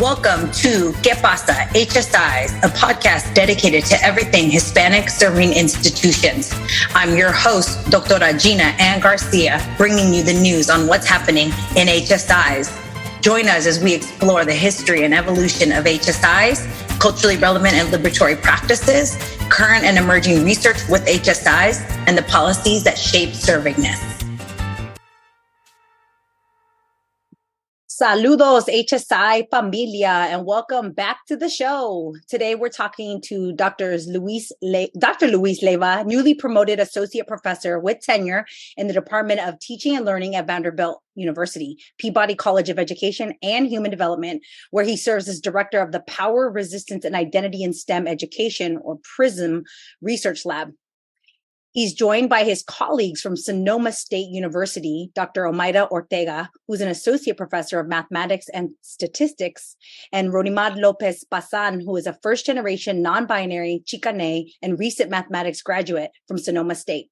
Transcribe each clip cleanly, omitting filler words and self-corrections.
Welcome to ¿Qué pasa? HSIs, a podcast dedicated to everything Hispanic serving institutions. I'm your host, Dr. Gina Ann Garcia, bringing you the news on what's happening in HSIs. Join us as we explore the history and evolution of HSIs, culturally relevant and liberatory practices, current and emerging research with HSIs, and the policies that shape servingness. Saludos, HSI familia, and welcome back to the show. Today, we're talking to Dr. Luis Leyva, newly promoted associate professor with tenure in the Department of Teaching and Learning at Vanderbilt University, Peabody College of Education and Human Development, where he serves as director of the Power, Resistance, and Identity in STEM Education, or PRISM, Research Lab. He's joined by his colleagues from Sonoma State University, Dr. Omayra Ortega, who's an associate professor of mathematics and statistics, and Ronimar López-Bazán, who is a first-generation non-binary Chicane and recent mathematics graduate from Sonoma State.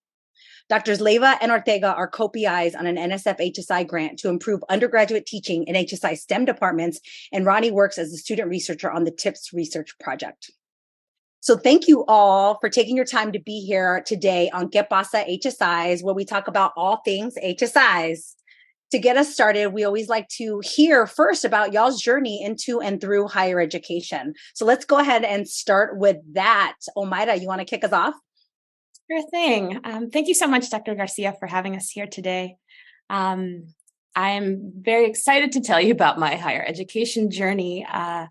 Drs. Leyva and Ortega are co-PIs on an NSF HSI grant to improve undergraduate teaching in HSI STEM departments, and Ronnie works as a student researcher on the TIPS research project. So thank you all for taking your time to be here today on ¿Qué pasa? HSIs, where we talk about all things HSIs. To get us started, we always like to hear first about y'all's journey into and through higher education. So let's go ahead and start with that. Omayra, you want to kick us off? Sure thing. Thank you so much, Dr. Garcia, for having us here today. I'm very excited to tell you about my higher education journey. I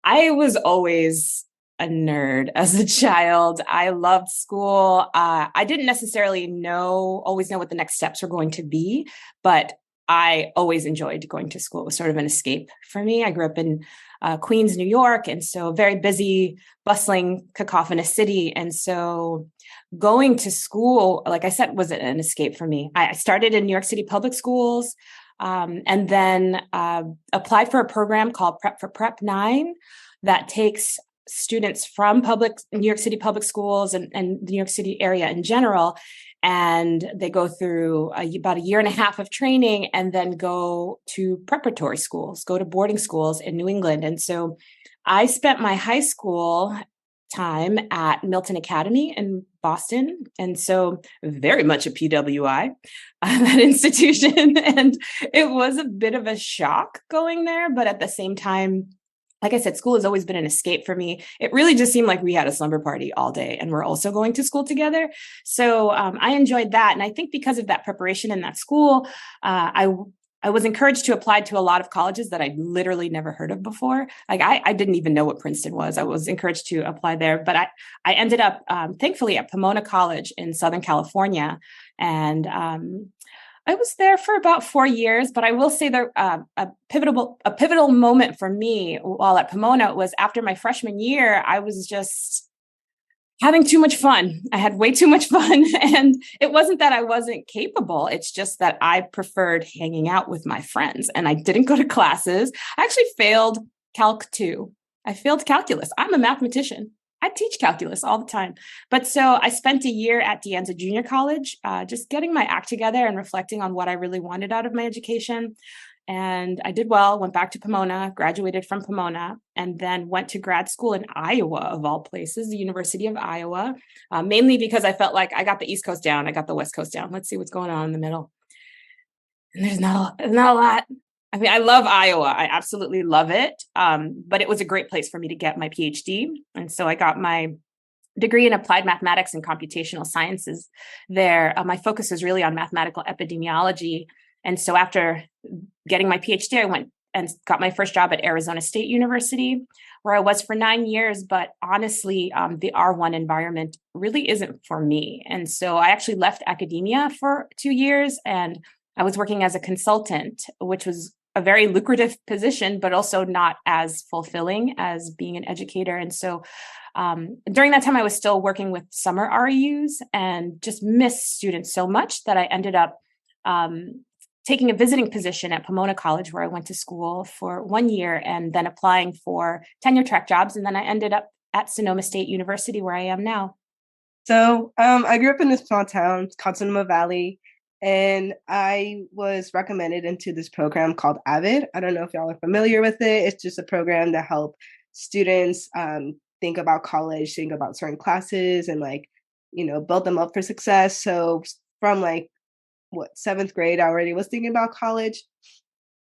was always a nerd as a child. I loved school. I didn't necessarily always know what the next steps were going to be, but I always enjoyed going to school. It was sort of an escape for me. I grew up in Queens, New York, and so very busy, bustling, cacophonous city. And so going to school, like I said, was an escape for me. I started in New York City public schools, and then applied for a program called Prep for Prep 9 that takes students from New York City public schools and the New York City area in general, and they go through about a year and a half of training and then go to preparatory schools, go to boarding schools in New England. And so I spent my high school time at Milton Academy in Boston, and so very much a PWI, that institution. And it was a bit of a shock going there, but at the same time, like I said, school has always been an escape for me. It really just seemed like we had a slumber party all day and we're also going to school together. So I enjoyed that. And I think because of that preparation in that school, I was encouraged to apply to a lot of colleges that I'd literally never heard of before. Like I didn't even know what Princeton was. I was encouraged to apply there, but I ended up, thankfully, at Pomona College in Southern California. And I was there for about 4 years, but I will say that a pivotal moment for me while at Pomona was after my freshman year. I was just having too much fun. I had way too much fun. And it wasn't that I wasn't capable. It's just that I preferred hanging out with my friends and I didn't go to classes. I actually failed Calc 2. I failed calculus. I'm a mathematician. I teach calculus all the time. But so I spent a year at De Anza Junior College, just getting my act together and reflecting on what I really wanted out of my education. And I did well, went back to Pomona, graduated from Pomona, and then went to grad school in Iowa, of all places, the University of Iowa, mainly because I felt like I got the East Coast down, I got the West Coast down. Let's see what's going on in the middle. And there's not a lot. I mean, I love Iowa. I absolutely love it. But it was a great place for me to get my PhD. And so I got my degree in applied mathematics and computational sciences there. My focus was really on mathematical epidemiology. And so after getting my PhD, I went and got my first job at Arizona State University, where I was for 9 years. But honestly, the R1 environment really isn't for me. And so I actually left academia for 2 years, and I was working as a consultant, which was a very lucrative position, but also not as fulfilling as being an educator. And so during that time, I was still working with summer REUs and just missed students so much that I ended up taking a visiting position at Pomona College, where I went to school for 1 year and then applying for tenure track jobs. And then I ended up at Sonoma State University, where I am now. So I grew up in this small town called Sonoma Valley. And I was recommended into this program called AVID. I don't know if y'all are familiar with it. It's just a program to help students think about college, think about certain classes, and build them up for success. So from seventh grade, I already was thinking about college.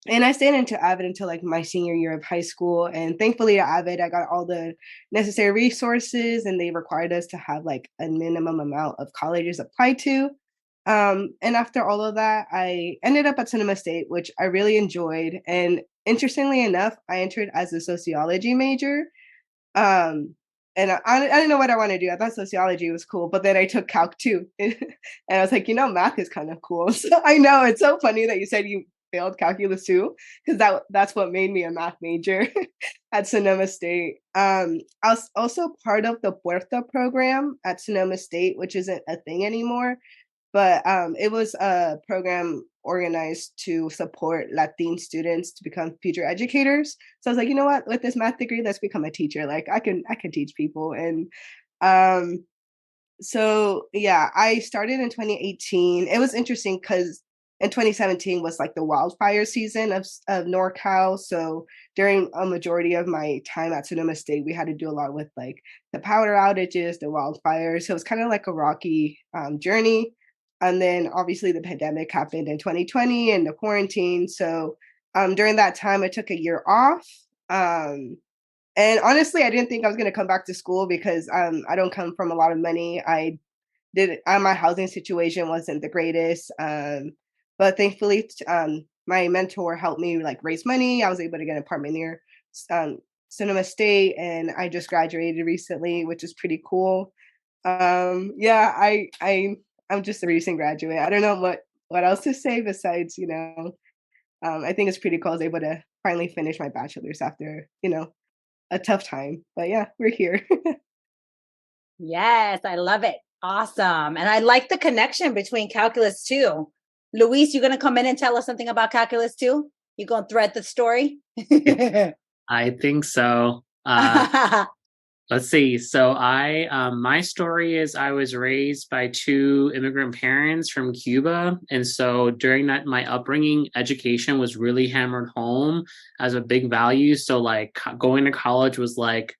And I stayed into AVID until my senior year of high school. And thankfully at AVID, I got all the necessary resources, and they required us to have a minimum amount of colleges applied to. And after all of that, I ended up at Sonoma State, which I really enjoyed. And interestingly enough, I entered as a sociology major. And I didn't know what I wanted to do. I thought sociology was cool, but then I took Calc 2. And I was like, math is kind of cool. So I know it's so funny that you said you failed Calculus 2, because that's what made me a math major at Sonoma State. I was also part of the Puerta program at Sonoma State, which isn't a thing anymore. But it was a program organized to support Latin students to become future educators. So I was like, you know what, with this math degree, let's become a teacher. I can teach people. And so yeah, I started in 2018. It was interesting because in 2017 was the wildfire season of NorCal. So during a majority of my time at Sonoma State, we had to do a lot with the power outages, the wildfires. So it was kind of a rocky journey. And then obviously the pandemic happened in 2020 and the quarantine. So during that time, I took a year off. And honestly, I didn't think I was going to come back to school because I don't come from a lot of money. My housing situation wasn't the greatest. But thankfully, my mentor helped me raise money. I was able to get an apartment near Sonoma State, and I just graduated recently, which is pretty cool. Yeah, I'm just a recent graduate. I don't know what else to say besides, I think it's pretty cool. I was able to finally finish my bachelor's after, a tough time. But yeah, we're here. Yes, I love it. Awesome. And I like the connection between Calculus 2. Luis, you going to come in and tell us something about Calculus 2? You going to thread the story? I think so. Let's see. So my story is I was raised by two immigrant parents from Cuba. And so during that, my upbringing, education was really hammered home as a big value. So going to college was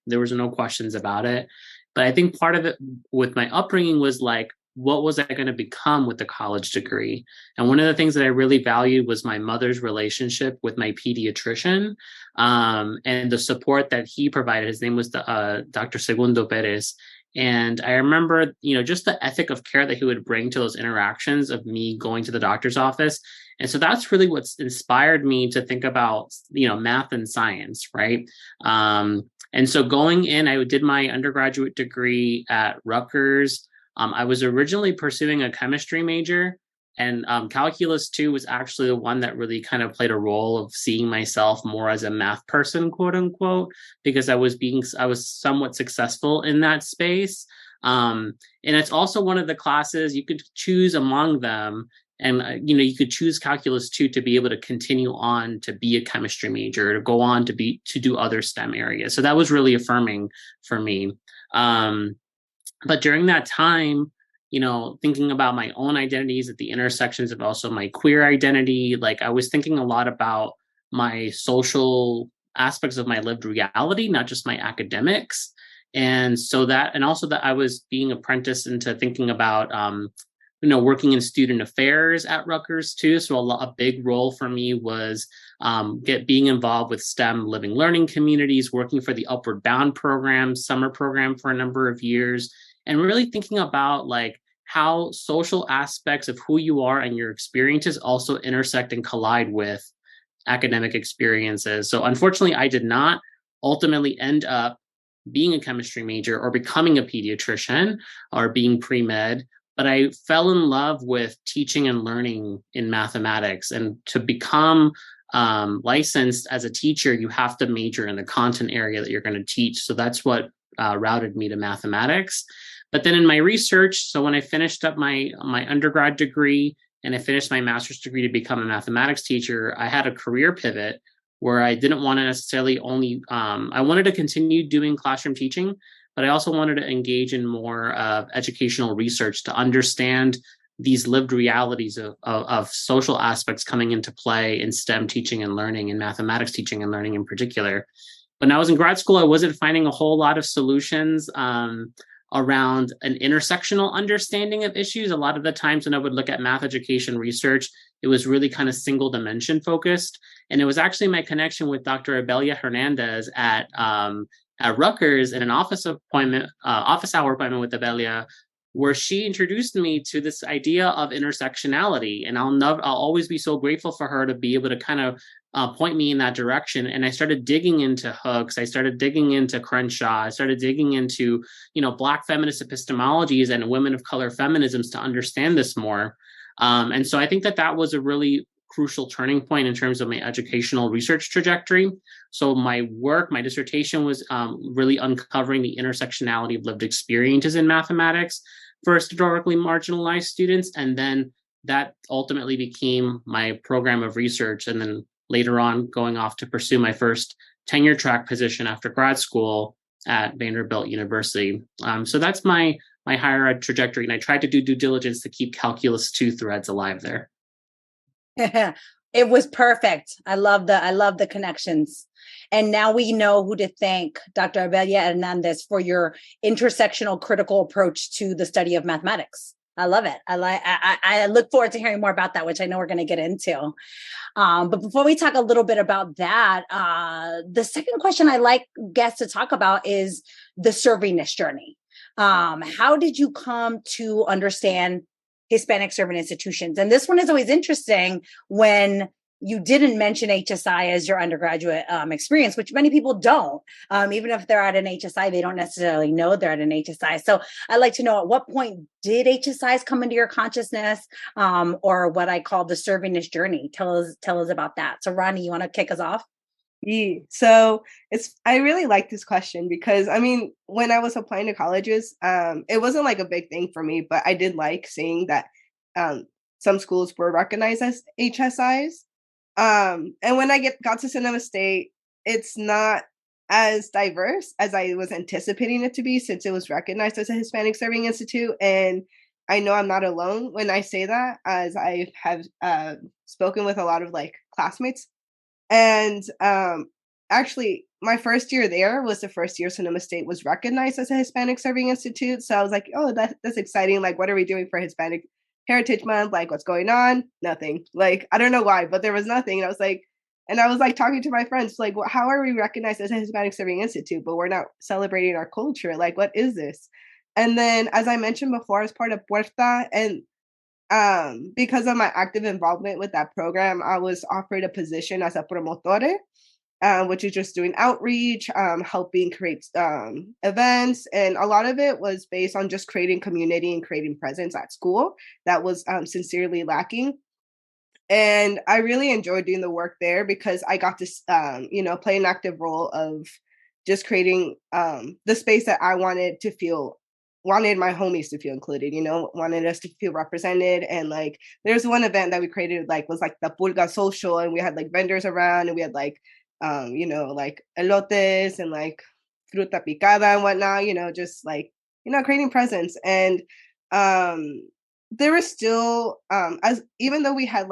there was no questions about it. But I think part of it with my upbringing was what was I going to become with the college degree? And one of the things that I really valued was my mother's relationship with my pediatrician, and the support that he provided. His name was Dr. Segundo Perez. And I remember, just the ethic of care that he would bring to those interactions of me going to the doctor's office. And so that's really what's inspired me to think about, math and science, right? And so going in, I did my undergraduate degree at Rutgers. I was originally pursuing a chemistry major, and Calculus 2 was actually the one that really kind of played a role of seeing myself more as a math person, quote unquote, because I was somewhat successful in that space. And it's also one of the classes you could choose among them. And, you could choose Calculus 2 to be able to continue on to be a chemistry major, to go on to do other STEM areas. So that was really affirming for me. But during that time, thinking about my own identities at the intersections of also my queer identity, I was thinking a lot about my social aspects of my lived reality, not just my academics. And also that I was being apprenticed into thinking about, working in student affairs at Rutgers too. So a big role for me was being involved with STEM living learning communities, working for the Upward Bound program, summer program for a number of years, and really thinking about how social aspects of who you are and your experiences also intersect and collide with academic experiences. So unfortunately, I did not ultimately end up being a chemistry major or becoming a pediatrician or being pre-med, but I fell in love with teaching and learning in mathematics. And to become licensed as a teacher, you have to major in the content area that you're going to teach. So that's what routed me to mathematics. But then in my research, so when I finished up my undergrad degree and I finished my master's degree to become a mathematics teacher, I had a career pivot where I didn't want to necessarily only, I wanted to continue doing classroom teaching, but I also wanted to engage in more educational research to understand these lived realities of social aspects coming into play in STEM teaching and learning, and mathematics teaching and learning in particular. When I was in grad school, I wasn't finding a whole lot of solutions around an intersectional understanding of issues. A lot of the times when I would look at math education research, it was really kind of single dimension focused. And it was actually my connection with Dr. Abelia Hernandez at Rutgers in an office hour appointment with Abelia, where she introduced me to this idea of intersectionality. And I'll always be so grateful for her to be able to kind of point me in that direction. And I started digging into Hooks. I started digging into Crenshaw. I started digging into, Black feminist epistemologies and women of color feminisms to understand this more. And so I think that was a really crucial turning point in terms of my educational research trajectory. So my dissertation was really uncovering the intersectionality of lived experiences in mathematics for historically marginalized students. And then that ultimately became my program of research. And then later on, going off to pursue my first tenure track position after grad school at Vanderbilt University. So that's my higher ed trajectory. And I tried to do due diligence to keep Calculus 2 threads alive there. It was perfect. I love the connections. And now we know who to thank, Dr. Abelia Hernandez, for your intersectional critical approach to the study of mathematics. I love it. I look forward to hearing more about that, which I know we're going to get into. But before we talk a little bit about that, the second question I like guests to talk about is the servingness journey. How did you come to understand Hispanic serving institutions? And this one is always interesting when you didn't mention HSI as your undergraduate experience, which many people don't. Even if they're at an HSI, they don't necessarily know they're at an HSI. So I'd like to know, at what point did HSIs come into your consciousness, or what I call the servingness journey? Tell us about that. So Ronnie, you want to kick us off? Yeah. So I really like this question because when I was applying to colleges, it wasn't like a big thing for me, but I did like seeing that some schools were recognized as HSIs. And when I got to Sonoma State, it's not as diverse as I was anticipating it to be, since it was recognized as a Hispanic Serving Institute. And I know I'm not alone when I say that, as I have spoken with a lot of classmates. And actually, my first year there was the first year Sonoma State was recognized as a Hispanic Serving Institute. So I was like, oh, that's exciting. What are we doing for Hispanic Heritage Month? What's going on? Nothing. I don't know why, but there was nothing. And I was talking to my friends, how are we recognized as a Hispanic Serving Institute, but we're not celebrating our culture? What is this? And then, as I mentioned before, as part of Puerta, and because of my active involvement with that program, I was offered a position as a promotore, which is just doing outreach, helping create events. And a lot of it was based on just creating community and creating presence at school that was sincerely lacking. And I really enjoyed doing the work there because I got to, play an active role of just creating the space that I wanted my homies to feel included, wanted us to feel represented. And there's one event that we created, was the Pulga Social, and we had vendors around, and we had elotes and fruta picada and whatnot, just creating presence. And there was still, even though we had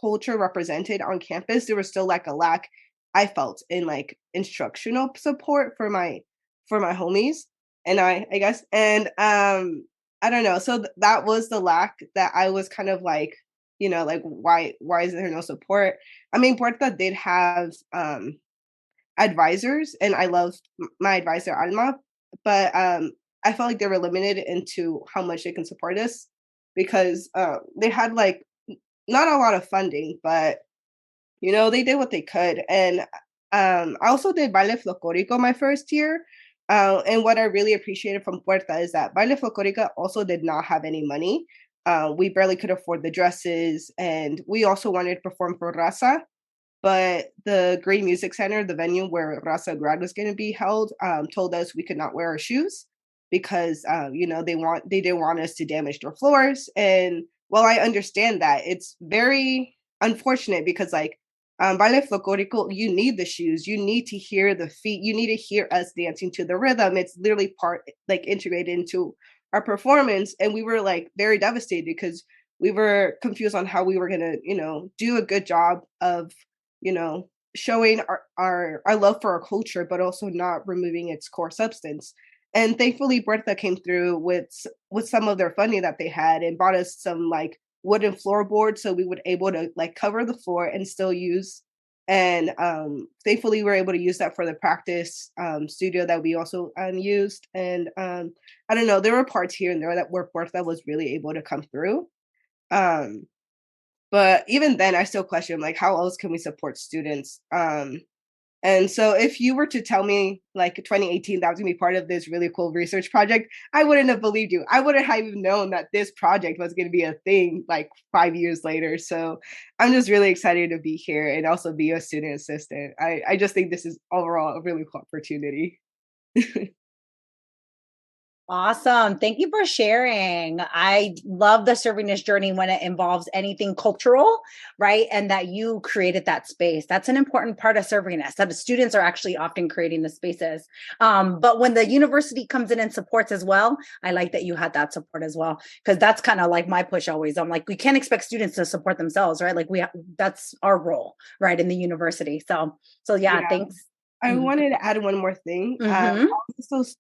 culture represented on campus, there was still a lack, I felt, in instructional support for my homies. And I guess, and I don't know. So that was the lack that I was kind of why is there no support? Puerta did have advisors, and I loved my advisor Alma, but I felt they were limited into how much they can support us, because they had not a lot of funding, but they did what they could. And I also did Baile Folclórico my first year. And what I really appreciated from Puerta is that Baile Folclórico also did not have any money. We barely could afford the dresses, and we also wanted to perform for Raza, but the Green Music Center, the venue where Raza Grad was going to be held, told us we could not wear our shoes because they didn't want us to damage their floors. And while I understand that, it's very unfortunate because Baile Folclórico, you need the shoes, you need to hear the feet, you need to hear us dancing to the rhythm. It's literally integrated into our performance, and we were like very devastated because we were confused on how we were going to, do a good job of, showing our love for our culture, but also not removing its core substance. And thankfully, Bertha came through with some of their funding that they had and bought us some like wooden floorboards, so we would able to like cover the floor and still use. And thankfully, we were able to use that for the practice studio that we also used. And I don't know, there were parts here and there that where Bertha was really able to come through. But even then, I still question like how else can we support students? And so if you were to tell me like 2018 that was gonna be part of this really cool research project, I wouldn't have believed you. I wouldn't have even known that this project was gonna be a thing like 5 years later. So I'm just really excited to be here and also be a student assistant. I just think this is overall a really cool opportunity. Awesome. Thank you for sharing. I love the Servingness journey when it involves anything cultural, right? And that you created that space. That's an important part of Servingness, that the students are actually often creating the spaces. But when the university comes in and supports as well, I like that you had that support as well, because that's kind of like my push always. I'm like, we can't expect students to support themselves, right? Like that's our role, right, in the university. So yeah. Thanks. I wanted to add one more thing. I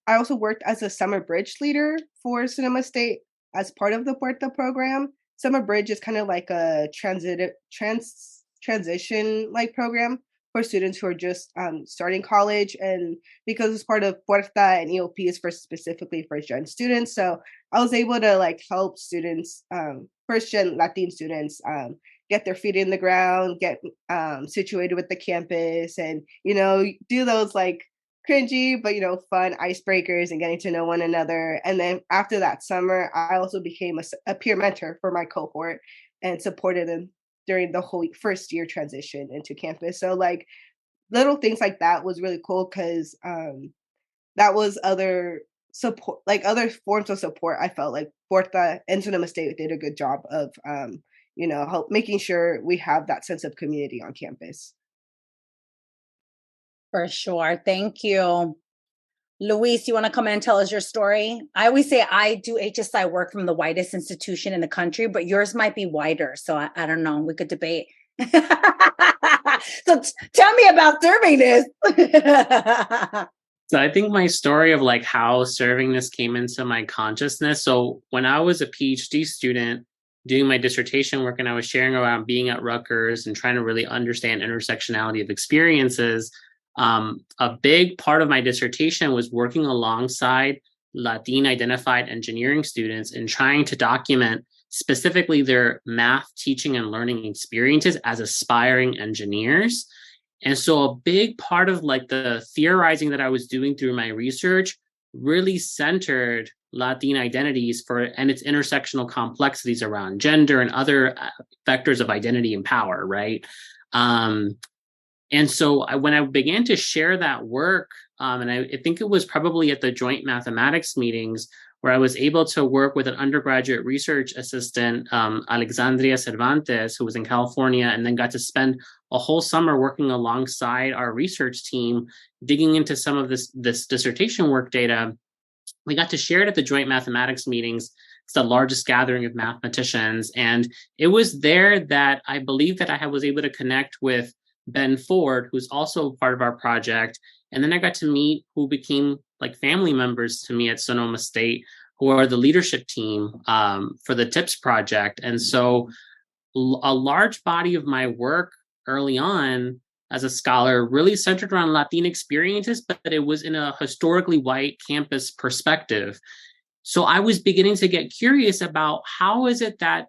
also worked as a summer bridge leader for Sonoma State as part of the Puerta program. Summer bridge is kind of like a transition like program for students who are just starting college, and because it's part of Puerta and EOP is for specifically first gen students. So I was able to like help students, first gen Latin students, get their feet in the ground, get situated with the campus, and do those like cringy but fun icebreakers and getting to know one another. And then after that summer, I also became a peer mentor for my cohort and supported them during the whole first year transition into campus. So like little things like that was really cool because that was other support, like other forms of support. I felt like Puerta and Sonoma State did a good job of help making sure we have that sense of community on campus. For sure. Thank you. Luis, you want to come in and tell us your story? I always say I do HSI work from the widest institution in the country, but yours might be wider. So I don't know. We could debate. So tell me about Servingness. So I think my story of like how Servingness came into my consciousness. So when I was a PhD student doing my dissertation work and I was sharing around being at Rutgers and trying to really understand intersectionality of experiences, a big part of my dissertation was working alongside Latin identified engineering students and trying to document specifically their math teaching and learning experiences as aspiring engineers. And so a big part of like the theorizing that I was doing through my research really centered Latin identities and its intersectional complexities around gender and other vectors of identity and power, right? And so when I began to share that work, and I think it was probably at the joint mathematics meetings where I was able to work with an undergraduate research assistant, Alexandria Cervantes, who was in California, and then got to spend a whole summer working alongside our research team, digging into some of this dissertation work data. We got to share it at the joint mathematics meetings. It's the largest gathering of mathematicians. And it was there that I believe that I was able to connect with Ben Ford, who's also part of our project. And then I got to meet who became like family members to me at Sonoma State, who are the leadership team for the TIPS project. And so a large body of my work early on as a scholar really centered around Latin experiences, but it was in a historically white campus perspective. So I was beginning to get curious about how is it that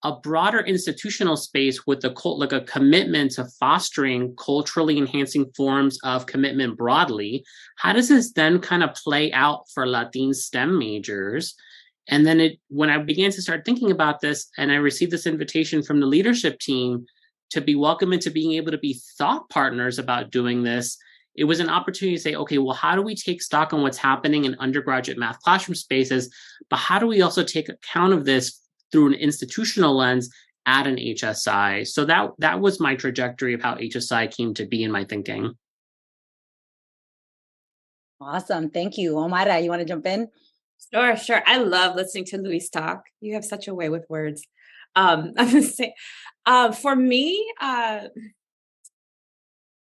a broader institutional space with a commitment to fostering culturally enhancing forms of commitment broadly, how does this then kind of play out for Latin STEM majors? And then when I began to start thinking about this, and I received this invitation from the leadership team to be welcome into being able to be thought partners about doing this, it was an opportunity to say, okay, well, how do we take stock on what's happening in undergraduate math classroom spaces, but how do we also take account of this through an institutional lens at an HSI? So that was my trajectory of how HSI came to be in my thinking. Awesome. Thank you. Omayra, you want to jump in? Sure. I love listening to Luis talk. You have such a way with words. I'm gonna say, for me,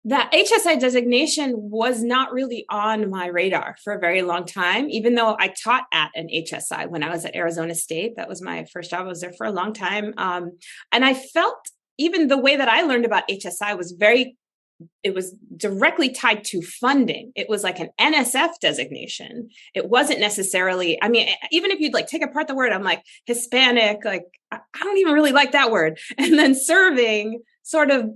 that HSI designation was not really on my radar for a very long time, even though I taught at an HSI when I was at Arizona State. That was my first job. I was there for a long time. And I felt even the way that I learned about HSI was it was directly tied to funding. It was like an NSF designation. It wasn't necessarily, I mean, even if you'd like take apart the word, I'm like Hispanic, like, I don't even really like that word. And then serving sort of,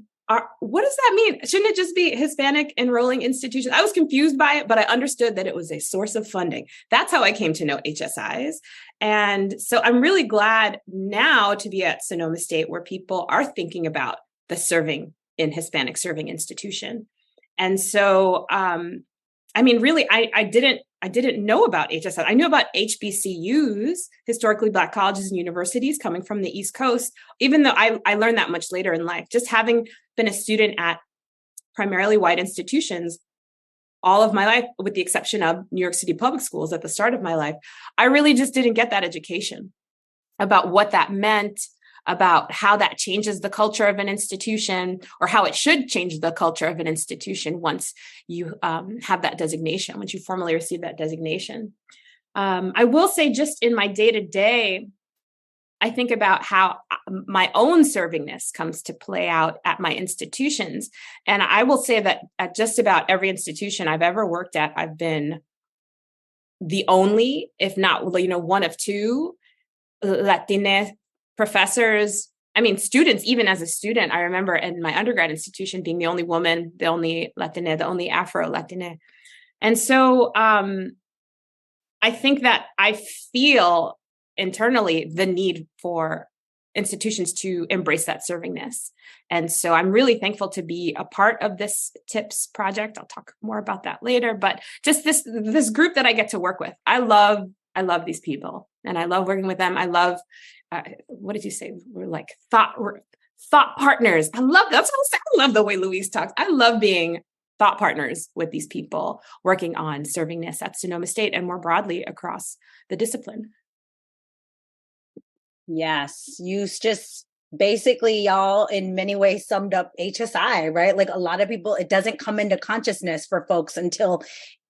what does that mean? Shouldn't it just be Hispanic enrolling institutions? I was confused by it, but I understood that it was a source of funding. That's how I came to know HSIs. And so I'm really glad now to be at Sonoma State where people are thinking about the serving in Hispanic serving institution. And so, I mean, really, I didn't know about HSI. I knew about HBCUs, historically Black colleges and universities coming from the East Coast, even though I learned that much later in life. Just having been a student at primarily white institutions all of my life, with the exception of New York City public schools at the start of my life, I really just didn't get that education about what that meant, about how that changes the culture of an institution, or how it should change the culture of an institution once you have that designation, once you formally receive that designation. I will say, just in my day-to-day, I think about how my own servingness comes to play out at my institutions. And I will say that at just about every institution I've ever worked at, I've been the only, if not, one of two Latina professors, I mean, students, even as a student, I remember in my undergrad institution being the only woman, the only Latina, the only Afro-Latina. And so I think that I feel internally the need for institutions to embrace that servingness. And so I'm really thankful to be a part of this TIPS project. I'll talk more about that later, but just this group that I get to work with. I love these people and I love working with them. I love, what did you say? We're like thought partners. I love the way Luis talks. I love being thought partners with these people working on servingness at Sonoma State and more broadly across the discipline. Yes, you just basically, y'all, in many ways summed up HSI, right? Like a lot of people, it doesn't come into consciousness for folks until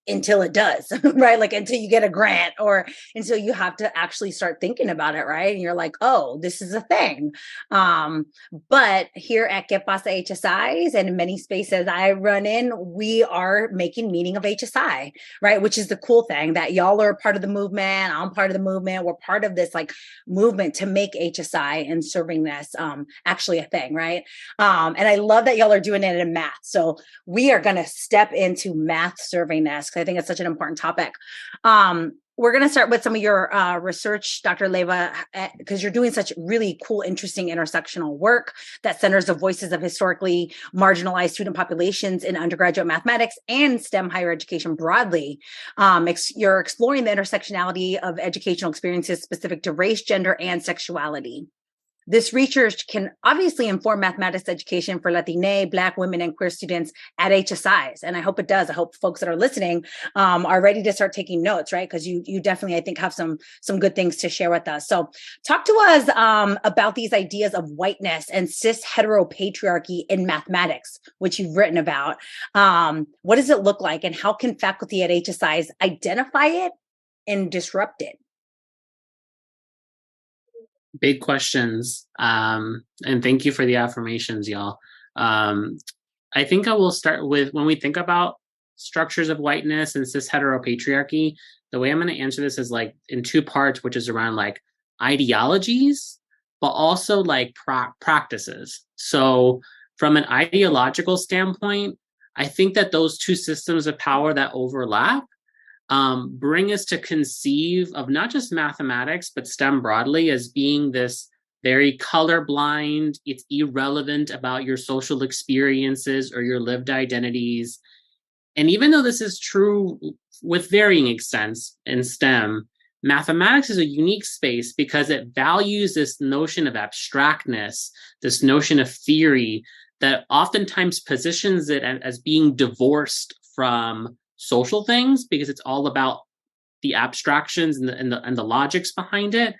it does, right? Like until you get a grant or until you have to actually start thinking about it, right? And you're like, oh, this is a thing. But here at Que Pasa HSIs and in many spaces I run in, we are making meaning of HSI, right? Which is the cool thing that y'all are part of the movement. I'm part of the movement. We're part of this like movement to make HSI and servingness actually a thing, right? And I love that y'all are doing it in math. So we are going to step into math servingness. I think it's such an important topic. We're going to start with some of your research, Dr. Leyva, because you're doing such really cool, interesting intersectional work that centers the voices of historically marginalized student populations in undergraduate mathematics and STEM higher education broadly. You're exploring the intersectionality of educational experiences specific to race, gender, and sexuality. This research can obviously inform mathematics education for Latina, Black women, and queer students at HSIs. And I hope it does. I hope folks that are listening are ready to start taking notes, right? Because you definitely, I think, have some good things to share with us. So talk to us about these ideas of whiteness and cis-heteropatriarchy in mathematics, which you've written about. What does it look like? And how can faculty at HSIs identify it and disrupt it? Big questions. And thank you for the affirmations, y'all. I think I will start with when we think about structures of whiteness and cis-heteropatriarchy, the way I'm going to answer this is like in two parts, which is around like ideologies, but also like practices. So from an ideological standpoint, I think that those two systems of power that overlap bring us to conceive of not just mathematics, but STEM broadly as being this very colorblind, it's irrelevant about your social experiences or your lived identities. And even though this is true with varying extents in STEM, mathematics is a unique space because it values this notion of abstractness, this notion of theory that oftentimes positions it as being divorced from social things because it's all about the abstractions and the logics behind it.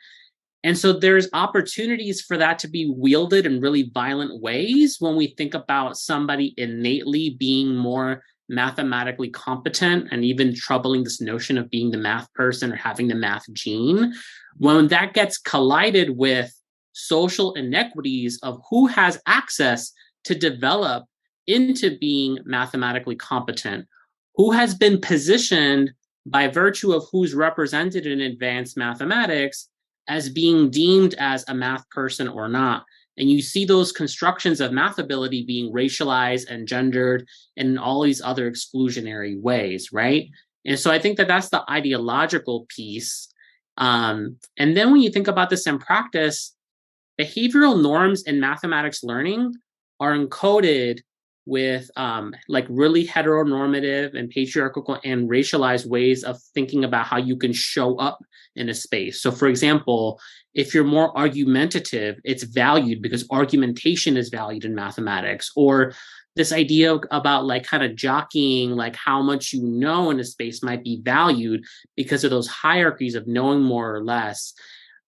And so there's opportunities for that to be wielded in really violent ways when we think about somebody innately being more mathematically competent, and even troubling this notion of being the math person or having the math gene. When that gets collided with social inequities of who has access to develop into being mathematically competent, who has been positioned by virtue of who's represented in advanced mathematics as being deemed as a math person or not. And you see those constructions of math ability being racialized and gendered and in all these other exclusionary ways, right? And so I think that that's the ideological piece. And then when you think about this in practice, behavioral norms in mathematics learning are encoded with like really heteronormative and patriarchal and racialized ways of thinking about how you can show up in a space. So for example, if you're more argumentative, it's valued because argumentation is valued in mathematics. Or this idea about like kind of jockeying, like how much you know in a space might be valued because of those hierarchies of knowing more or less.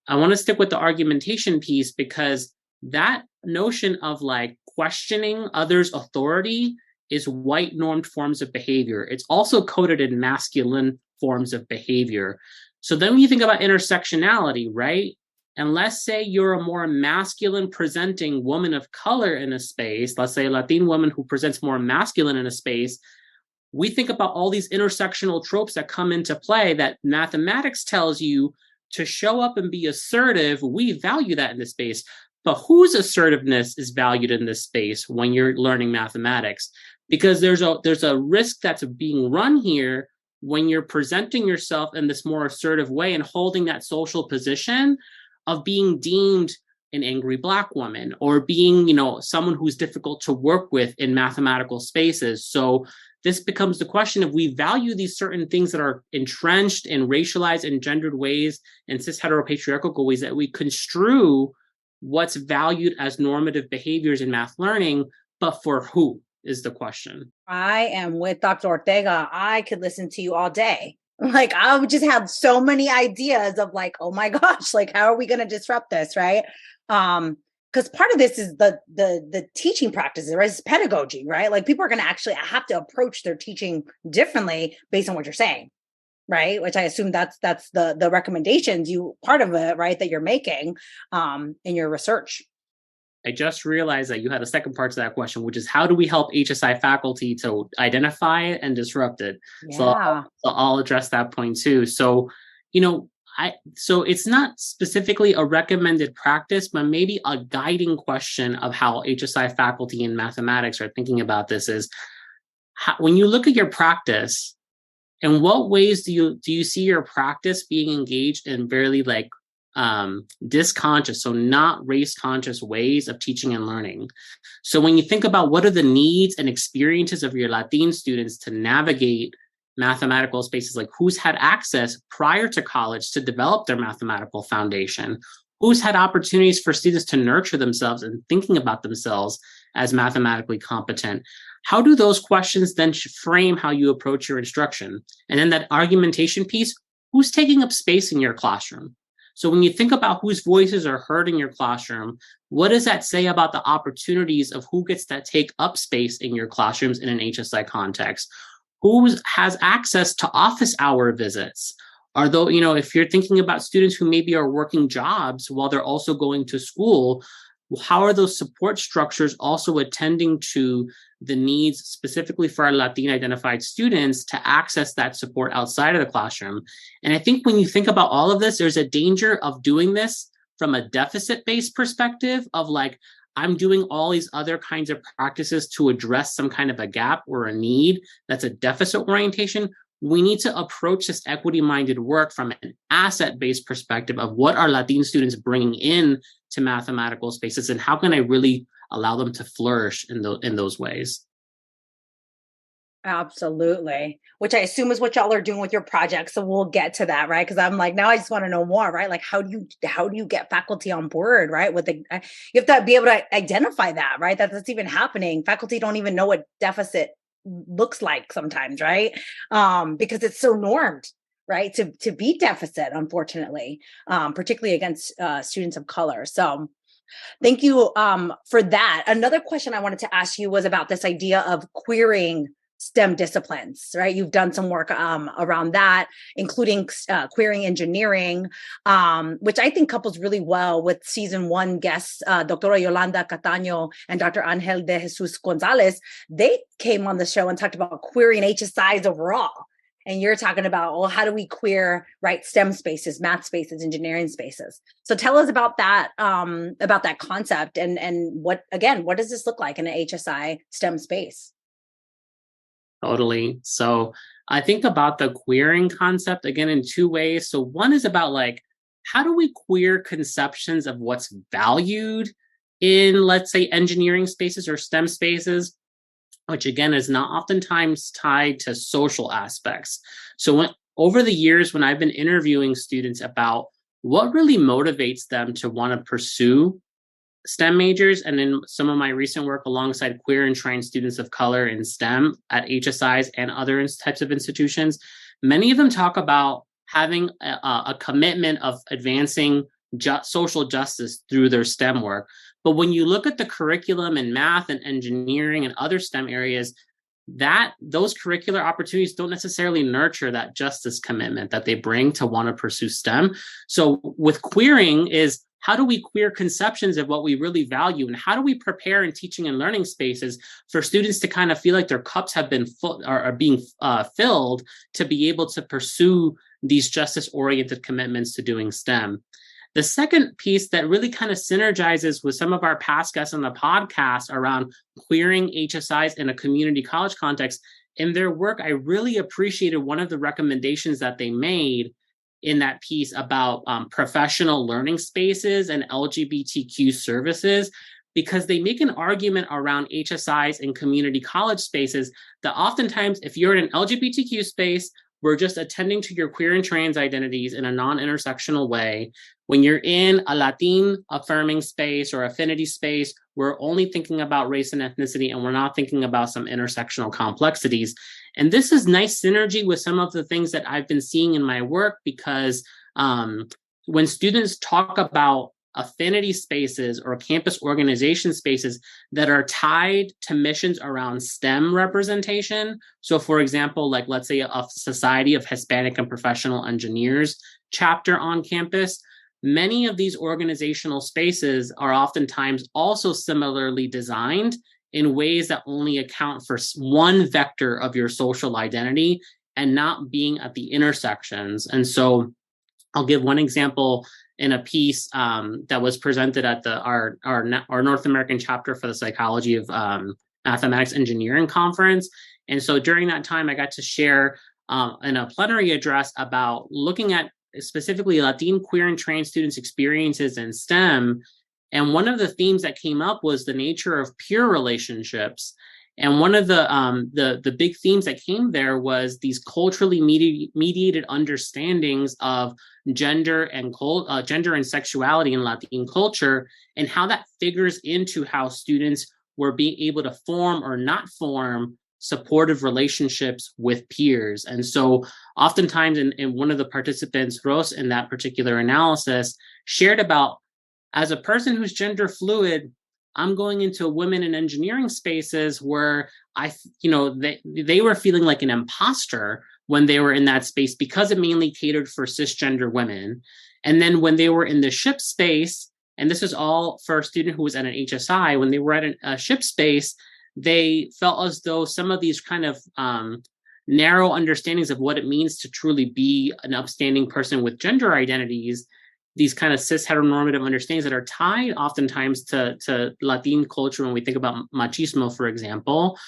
I want to stick with the argumentation piece because that notion of like questioning others' authority is white normed forms of behavior. It's also coded in masculine forms of behavior. So then when you think about intersectionality, right? And let's say you're a more masculine presenting woman of color in a space, let's say a Latin woman who presents more masculine in a space, we think about all these intersectional tropes that come into play that mathematics tells you to show up and be assertive. We value that in this space. But whose assertiveness is valued in this space when you're learning mathematics? Because there's a risk that's being run here when you're presenting yourself in this more assertive way and holding that social position of being deemed an angry Black woman or being, you know, someone who's difficult to work with in mathematical spaces. So this becomes the question of we value these certain things that are entrenched in racialized and gendered ways and cis-heteropatriarchal ways that we construe what's valued as normative behaviors in math learning, but for who is the question. I am with Dr. Ortega. I could listen to you all day. Like I would just have so many ideas of like, oh my gosh, like how are we going to disrupt this, right? Because part of this is the teaching practices, right? It's pedagogy, right? Like people are going to actually have to approach their teaching differently based on what you're saying, right? Which I assume that's the recommendations part of it, right? That you're making in your research. I just realized that you had a second part to that question, which is how do we help HSI faculty to identify it and disrupt it? Yeah. So I'll address that point too. So, you know, so it's not specifically a recommended practice, but maybe a guiding question of how HSI faculty in mathematics are thinking about this is when you look at your practice, in what ways do you see your practice being engaged in very like disconscious, so not race conscious ways of teaching and learning? So when you think about what are the needs and experiences of your Latin students to navigate mathematical spaces, like who's had access prior to college to develop their mathematical foundation, who's had opportunities for students to nurture themselves and thinking about themselves as mathematically competent, how do those questions then frame how you approach your instruction? And then that argumentation piece, who's taking up space in your classroom? So when you think about whose voices are heard in your classroom, what does that say about the opportunities of who gets to take up space in your classrooms in an HSI context? Who has access to office hour visits? Are those, you know, if you're thinking about students who maybe are working jobs while they're also going to school, how are those support structures also attending to the needs specifically for our Latina identified students to access that support outside of the classroom? And I think when you think about all of this, there's a danger of doing this from a deficit-based perspective of like, I'm doing all these other kinds of practices to address some kind of a gap or a need that's a deficit orientation. We need to approach this equity-minded work from an asset-based perspective of what are Latin students bringing in to mathematical spaces and how can I really allow them to flourish in those ways. Absolutely. Which I assume is what y'all are doing with your project. So we'll get to that, right? Because I'm like, now I just want to know more, right? Like, how do you get faculty on board, right? You have to be able to identify that, right? That's even happening. Faculty don't even know what deficit looks like sometimes, right? Because it's so normed, right, to be deficit, unfortunately, particularly against students of color. So thank you for that. Another question I wanted to ask you was about this idea of queering STEM disciplines, right? You've done some work around that, including queering engineering, which I think couples really well with season 1 guests, Dr. Yolanda Cataño and Dr. Angel de Jesus Gonzalez. They came on the show and talked about queering HSIs overall. And you're talking about, well, how do we queer, right, STEM spaces, math spaces, engineering spaces? So tell us about that concept and what does this look like in an HSI STEM space? Totally. So I think about the queering concept again in 2 ways. So one is about like, how do we queer conceptions of what's valued in, let's say, engineering spaces or STEM spaces, which again is not oftentimes tied to social aspects. So over the years, when I've been interviewing students about what really motivates them to want to pursue STEM majors, and in some of my recent work alongside queer and trans students of color in STEM at HSIs and other types of institutions, many of them talk about having a commitment of advancing social justice through their STEM work. But when you look at the curriculum in math and engineering and other STEM areas, those curricular opportunities don't necessarily nurture that justice commitment that they bring to want to pursue STEM. So with queering is, how do we queer conceptions of what we really value? And how do we prepare in teaching and learning spaces for students to kind of feel like their cups have been are being filled to be able to pursue these justice-oriented commitments to doing STEM? The second piece that really kind of synergizes with some of our past guests on the podcast around queering HSIs in a community college context, in their work, I really appreciated one of the recommendations that they made in that piece about professional learning spaces and LGBTQ services, because they make an argument around HSIs and community college spaces that oftentimes, if you're in an LGBTQ space, we're just attending to your queer and trans identities in a non-intersectional way. When you're in a Latin affirming space or affinity space, we're only thinking about race and ethnicity, and we're not thinking about some intersectional complexities. And this is nice synergy with some of the things that I've been seeing in my work, because when students talk about affinity spaces or campus organization spaces that are tied to missions around STEM representation. So for example, like let's say a Society of Hispanic and Professional Engineers chapter on campus, many of these organizational spaces are oftentimes also similarly designed in ways that only account for one vector of your social identity and not being at the intersections. And so I'll give one example in a piece that was presented at our North American chapter for the Psychology of Mathematics Engineering Conference. And so during that time, I got to share in a plenary address about looking at specifically Latin, queer, and trans students' experiences in STEM. And one of the themes that came up was the nature of peer relationships. And one of the big themes that came there was these culturally mediated understandings of gender and sexuality in Latin culture, and how that figures into how students were being able to form or not form supportive relationships with peers. And so oftentimes in one of the participants, Rose, in that particular analysis, shared about, as a person who's gender fluid, I'm going into women in engineering spaces where they were feeling like an imposter when they were in that space because it mainly catered for cisgender women. And then when they were in the ship space, and this is all for a student who was at an HSI, when they were at a ship space, they felt as though some of these kind of narrow understandings of what it means to truly be an upstanding person with gender identities, these kind of cis heteronormative understandings that are tied oftentimes to Latin culture when we think about machismo, for example,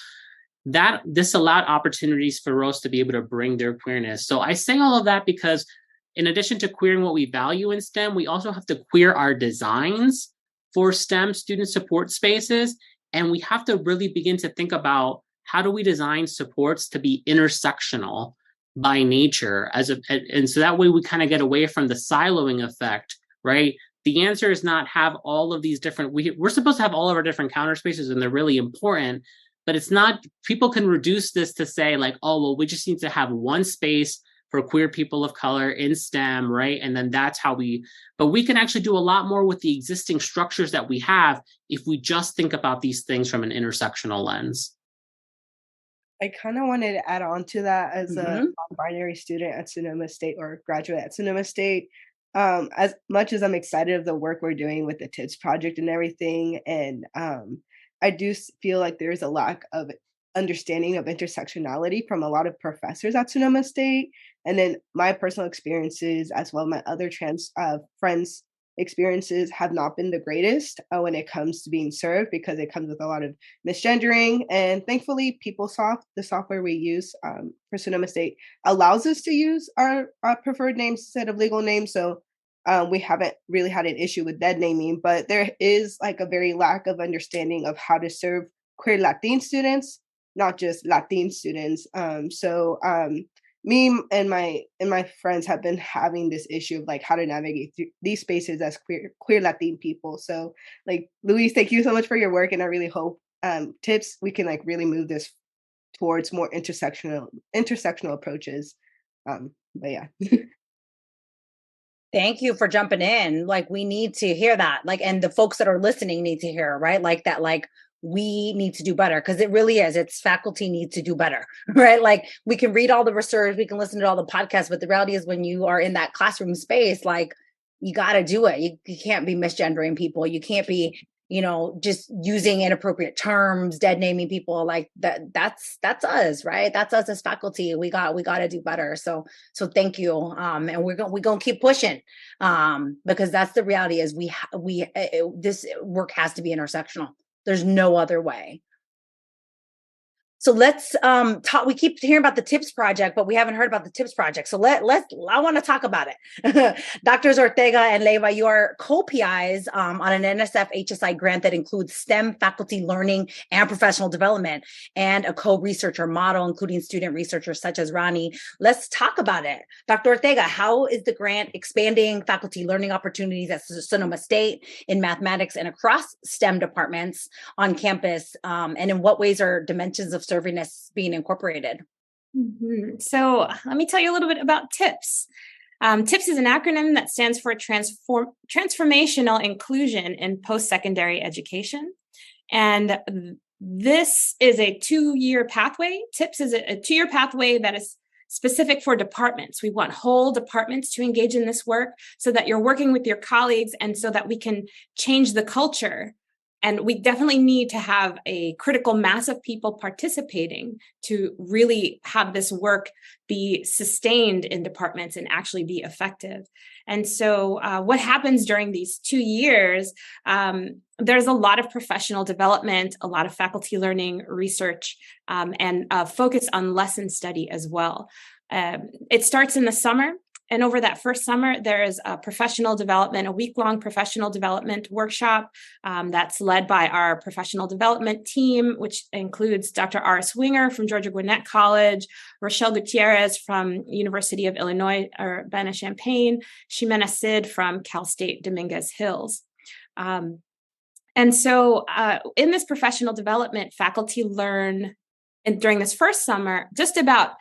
that this allowed opportunities for Rose to be able to bring their queerness. So I say all of that because in addition to queering what we value in STEM, we also have to queer our designs for STEM student support spaces. And we have to really begin to think about, how do we design supports to be intersectional by nature, and so that way we kind of get away from the siloing effect, right? The answer is not have all of these different, we're supposed to have all of our different counter spaces, and they're really important, but it's not, people can reduce this to say like, oh, well, we just need to have one space for queer people of color in STEM, right? And then that's how but we can actually do a lot more with the existing structures that we have if we just think about these things from an intersectional lens. I kind of wanted to add on to that as a non-binary student at Sonoma State, or graduate at Sonoma State. As much as I'm excited of the work we're doing with the TIPS project and everything, and I do feel like there's a lack of understanding of intersectionality from a lot of professors at Sonoma State. And then my personal experiences, as well as my other trans friends' experiences, have not been the greatest when it comes to being served, because it comes with a lot of misgendering. And thankfully, PeopleSoft, the software we use for Sonoma State, allows us to use our preferred names instead of legal names. So we haven't really had an issue with dead naming, but there is like a very lack of understanding of how to serve queer Latin students, not just Latin students. Me and my friends have been having this issue of like how to navigate through these spaces as queer Latin people. So like, Luis, thank you so much for your work, and I really hope TIPS, we can like really move this towards more intersectional approaches. But yeah. Thank you for jumping in. Like, we need to hear that. Like, and the folks that are listening need to hear, right? Like that, like, we need to do better, because it really is. It's faculty need to do better, right? Like, we can read all the research, we can listen to all the podcasts, but the reality is when you are in that classroom space, like, you got to do it. You can't be misgendering people. You can't be, just using inappropriate terms, dead naming people. Like that's us, right? That's us as faculty. We got to do better. So thank you. And we're going to keep pushing, because that's the reality is this work has to be intersectional. There's no other way. So let's talk. We keep hearing about the TIPS project, but we haven't heard about the TIPS project. So I want to talk about it. Doctors Ortega and Leyva, you are co-PIs on an NSF HSI grant that includes STEM faculty learning and professional development, and a co-researcher model, including student researchers such as Ronnie. Let's talk about it. Dr. Ortega, how is the grant expanding faculty learning opportunities at Sonoma State in mathematics and across STEM departments on campus? And in what ways are dimensions of Servingness being incorporated? So let me tell you a little bit about TIPS. TIPS is an acronym that stands for Transformational Inclusion in Postsecondary Education. And this is a 2-year pathway. TIPS is a 2-year pathway that is specific for departments. We want whole departments to engage in this work so that you're working with your colleagues and so that we can change the culture. And we definitely need to have a critical mass of people participating to really have this work be sustained in departments and actually be effective. And so what happens during these 2 years, there's a lot of professional development, a lot of faculty learning, research, and focus on lesson study as well. It starts in the summer. And over that first summer, there is a professional development, a week-long professional development workshop that's led by our professional development team, which includes Dr. R.S. Winger from Georgia Gwinnett College, Rochelle Gutierrez from University of Illinois Urbana-Champaign, Ximena Sid from Cal State Dominguez Hills. And so in this professional development, faculty learn, and during this first summer, just about,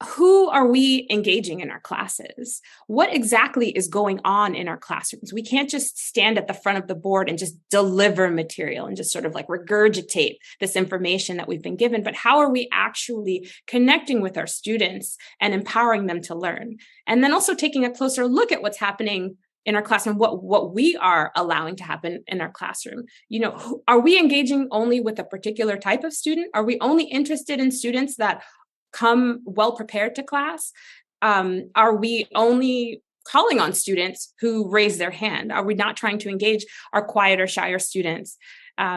who are we engaging in our classes? What exactly is going on in our classrooms? We can't just stand at the front of the board and just deliver material and just sort of like regurgitate this information that we've been given, but how are we actually connecting with our students and empowering them to learn? And then also taking a closer look at what's happening in our classroom, what we are allowing to happen in our classroom. Are we engaging only with a particular type of student? Are we only interested in students that come well prepared to class? Are we only calling on students who raise their hand? Are we not trying to engage our quieter, shyer students,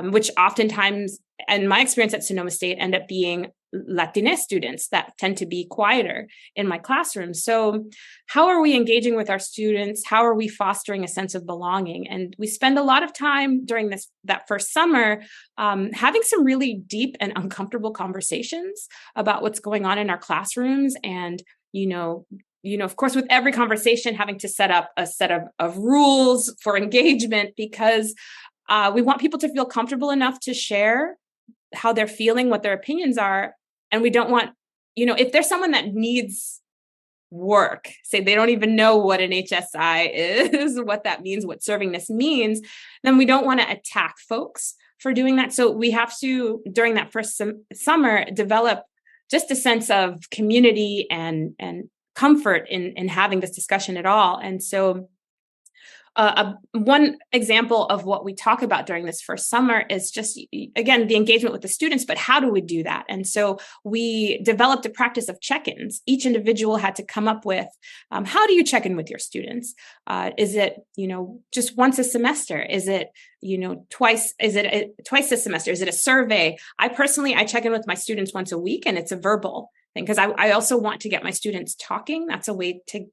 which oftentimes, in my experience at Sonoma State, end up being Latinx students that tend to be quieter in my classroom? So how are we engaging with our students? How are we fostering a sense of belonging? And we spend a lot of time during that first summer having some really deep and uncomfortable conversations about what's going on in our classrooms. And, of course, with every conversation, having to set up a set of rules for engagement, because we want people to feel comfortable enough to share how they're feeling, what their opinions are. And we don't want if there's someone that needs work, say they don't even know what an HSI is, what that means, what servingness means, then we don't want to attack folks for doing that. So we have to, during that first summer, develop just a sense of community and comfort in having this discussion at all. And so one example of what we talk about during this first summer is just, again, the engagement with the students, but how do we do that? And so we developed a practice of check-ins. Each individual had to come up with, how do you check in with your students? Is it, just once a semester? Is it, twice? Is it twice a semester? Is it a survey? I check in with my students once a week, and it's a verbal thing because I also want to get my students talking. That's a way to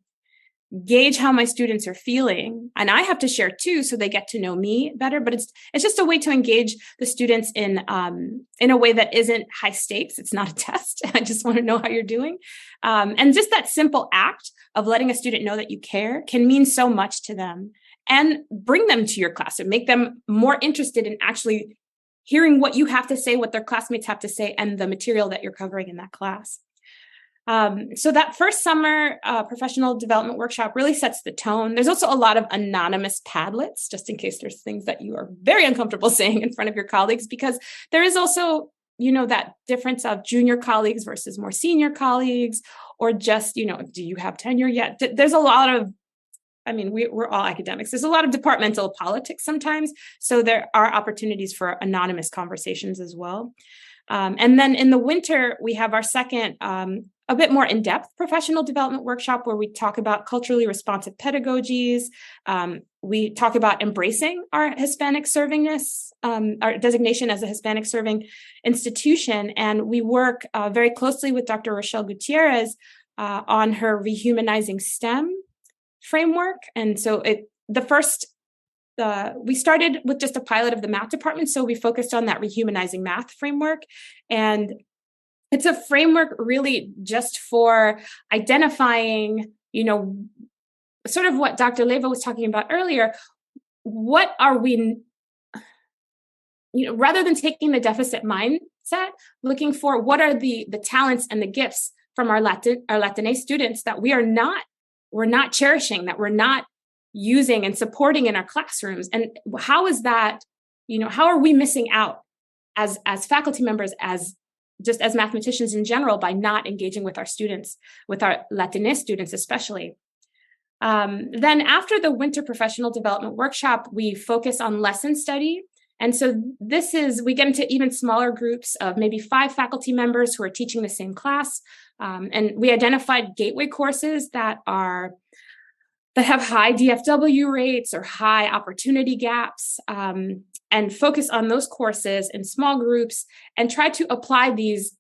gauge how my students are feeling. And I have to share too, so they get to know me better, but it's just a way to engage the students in a way that isn't high stakes. It's not a test. I just want to know how you're doing. And just that simple act of letting a student know that you care can mean so much to them and bring them to your class and make them more interested in actually hearing what you have to say, what their classmates have to say, and the material that you're covering in that class. So that first summer professional development workshop really sets the tone. There's also a lot of anonymous Padlets, just in case there's things that you are very uncomfortable saying in front of your colleagues, because there is also, that difference of junior colleagues versus more senior colleagues, or just, do you have tenure yet? There's a lot of, we're all academics. There's a lot of departmental politics sometimes. So there are opportunities for anonymous conversations as well. And then in the winter, we have our second, a bit more in-depth professional development workshop where we talk about culturally responsive pedagogies. We talk about embracing our Hispanic servingness, our designation as a Hispanic serving institution. And we work very closely with Dr. Rochelle Gutierrez on her rehumanizing STEM framework. And so we started with just a pilot of the math department. So we focused on that rehumanizing math framework. And it's a framework really just for identifying, sort of what Dr. Leyva was talking about earlier. What are we, rather than taking the deficit mindset, looking for what are the talents and the gifts from our Latinx students that we're not cherishing, that we're not using and supporting in our classrooms. And how is that, how are we missing out as faculty members, as mathematicians in general, by not engaging with our students, with our Latinx students especially. Then after the winter professional development workshop, we focus on lesson study. And so we get into even smaller groups of maybe 5 faculty members who are teaching the same class. And we identified gateway courses that have high DFW rates or high opportunity gaps, and focus on those courses in small groups and try to apply these,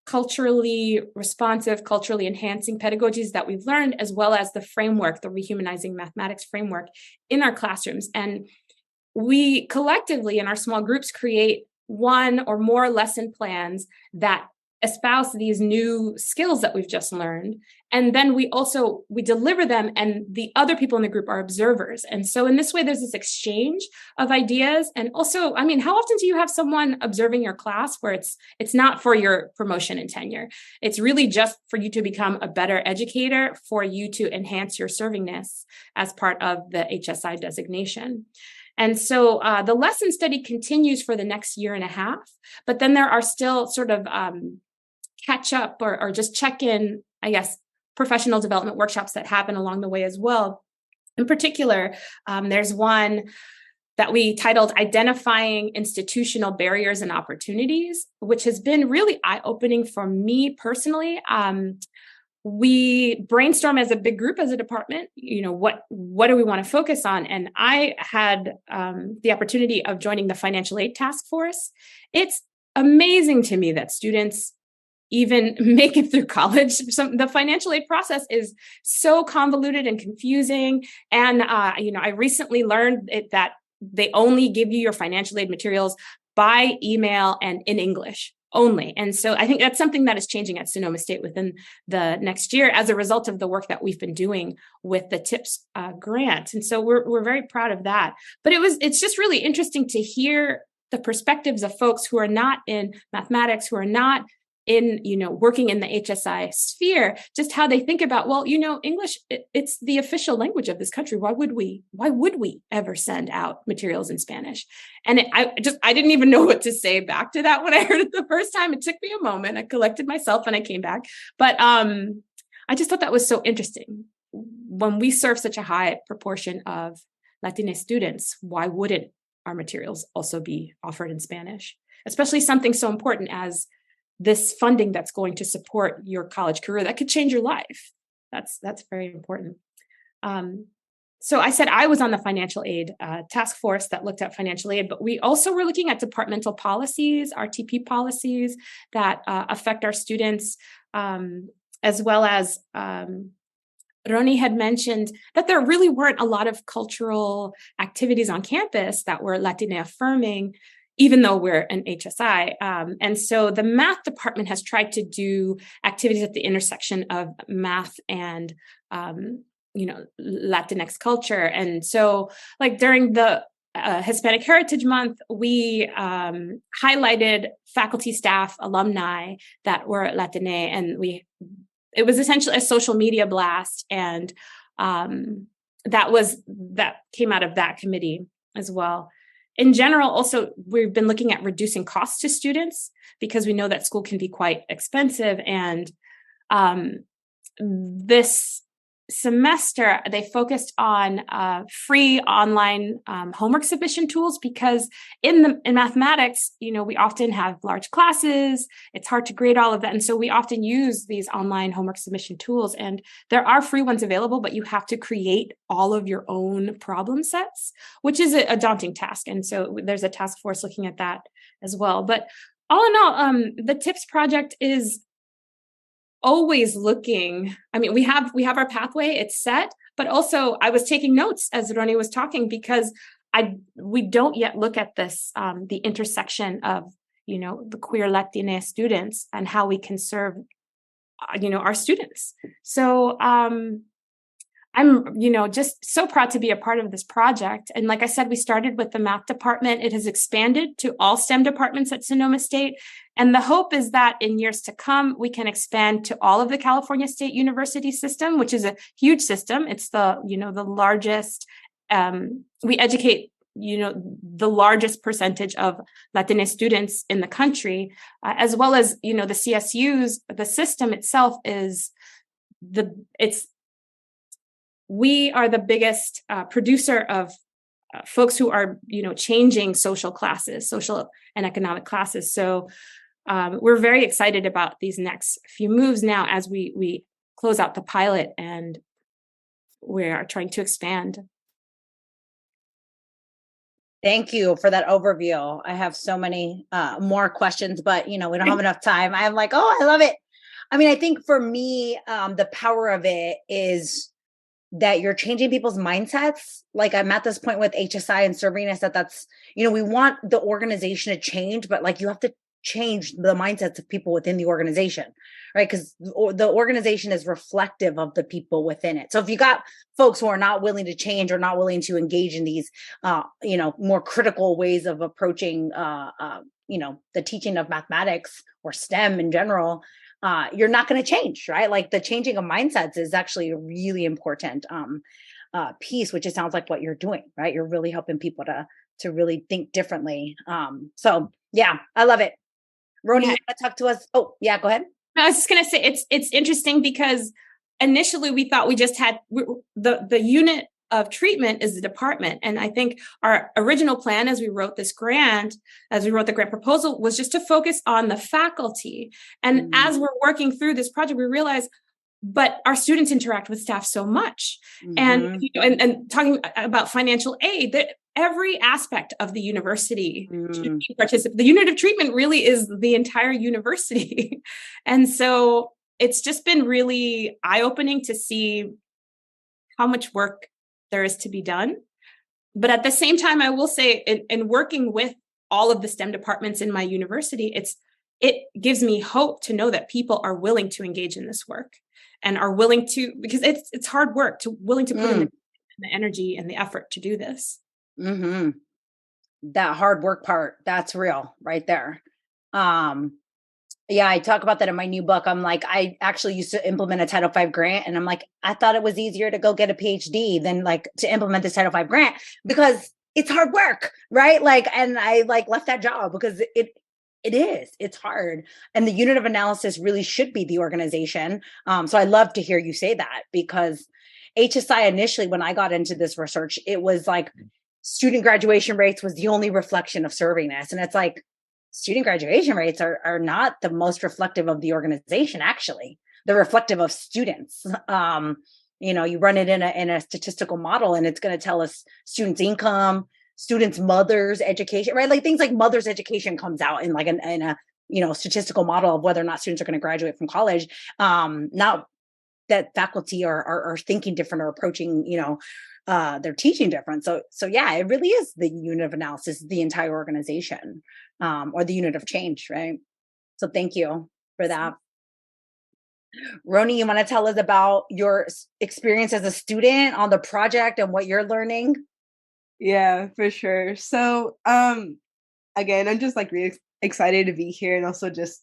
culturally responsive, culturally enhancing pedagogies that we've learned, as well as the framework, the rehumanizing mathematics framework in our classrooms. And we collectively in our small groups create one or more lesson plans that espouse these new skills that we've just learned. And then we deliver them, and the other people in the group are observers. And so in this way, there's this exchange of ideas. And also, how often do you have someone observing your class where it's not for your promotion and tenure? It's really just for you to become a better educator, for you to enhance your servingness as part of the HSI designation. And so the lesson study continues for the next year and a half, but then there are still sort of catch up or just check in, professional development workshops that happen along the way as well. In particular, there's one that we titled Identifying Institutional Barriers and Opportunities, which has been really eye-opening for me personally. We brainstorm as a big group, as a department, what do we want to focus on? And I had the opportunity of joining the financial aid task force. It's amazing to me that students even make it through college. The financial aid process is so convoluted and confusing. And, I recently learned that they only give you your financial aid materials by email and in English only. And so I think that's something that is changing at Sonoma State within the next year as a result of the work that we've been doing with the TIPS grant. And so we're very proud of that. But it's just really interesting to hear the perspectives of folks who are not in mathematics, who are not in, working in the HSI sphere, just how they think about, well, English, it's the official language of this country. Why would we ever send out materials in Spanish? And I didn't even know what to say back to that when I heard it the first time. It took me a moment. I collected myself and I came back. But I just thought that was so interesting. When we serve such a high proportion of Latina students, why wouldn't our materials also be offered in Spanish? Especially something so important as this funding that's going to support your college career that could change your life. That's very important. So I said I was on the financial aid task force that looked at financial aid, but we also were looking at departmental policies, RTP policies that affect our students, as well as Roni had mentioned that there really weren't a lot of cultural activities on campus that were Latina affirming, even though we're an HSI. And so the math department has tried to do activities at the intersection of math and, Latinx culture. And so like during the Hispanic Heritage Month, we highlighted faculty, staff, alumni that were Latina, and it was essentially a social media blast. And that came out of that committee as well. In general, also, we've been looking at reducing costs to students because we know that school can be quite expensive. And this semester, they focused on free online homework submission tools because in mathematics, we often have large classes. It's hard to grade all of that. And so we often use these online homework submission tools. And there are free ones available, but you have to create all of your own problem sets, which is a daunting task. And so there's a task force looking at that as well. But all in all, the TIPS project is always looking. I mean, we have our pathway, it's set, but also I was taking notes as Roni was talking because we don't yet look at this, the intersection of, the queer Latina students and how we can serve, our students. So I'm, just so proud to be a part of this project. And like I said, we started with the math department. It has expanded to all STEM departments at Sonoma State. And the hope is that in years to come, we can expand to all of the California State University system, which is a huge system. It's the largest, we educate, the largest percentage of Latina students in the country, as well as, the CSUs. The system itself we are the biggest producer of folks who are, changing social and economic classes. So we're very excited about these next few moves now as we close out the pilot and we are trying to expand. Thank you for that overview. I have so many more questions, but we don't have enough time. I'm like, oh, I love it. I mean, I think for me, the power of it is that you're changing people's mindsets. Like I'm at this point with HSI and Servingness that's, we want the organization to change, but like you have to change the mindsets of people within the organization, right? Because the organization is reflective of the people within it. So if you got folks who are not willing to change or not willing to engage in these, more critical ways of approaching, the teaching of mathematics or STEM in general, you're not going to change, right? Like the changing of mindsets is actually a really important piece, which it sounds like what you're doing, right? You're really helping people to really think differently. So yeah, I love it. Roni, you want to talk to us? Oh, yeah, go ahead. I was just going to say it's interesting because initially we thought we just had the unit of treatment is the department. And I think our original plan as we wrote the grant proposal was just to focus on the faculty. And as we're working through this project, we realized, but our students interact with staff so much. And, and talking about financial aid, that every aspect of the university should be participating. The unit of treatment really is the entire university. And so it's just been really eye-opening to see how much work there is to be done. But at the same time, I will say in working with all of the STEM departments in my university, it gives me hope to know that people are willing to engage in this work and are willing to, because it's hard work, willing to put in the energy and the effort to do this. That hard work part, that's real right there. Yeah, I talk about that in my new book. I'm like, I actually used to implement a Title V grant, and I'm like, I thought it was easier to go get a PhD than like to implement this Title V grant because it's hard work, right? Like, and I like left that job because it's hard, and the unit of analysis really should be the organization. So I love to hear you say that, because HSI initially, when I got into this research, it was like student graduation rates was the only reflection of servingness, and it's like, student graduation rates are not the most reflective of the organization. Actually, they're reflective of students. You run it in a statistical model, and it's going to tell us students' income, students' mothers' education, right? Like things like mother's education comes out in like in a statistical model of whether or not students are going to graduate from college. Not that faculty are thinking different or approaching, they're teaching different. So yeah, it really is the unit of analysis, the entire organization, or the unit of change, right? So thank you for that. Roni, you want to tell us about your experience as a student on the project and what you're learning? Yeah, for sure. So, again, I'm just like really excited to be here and also just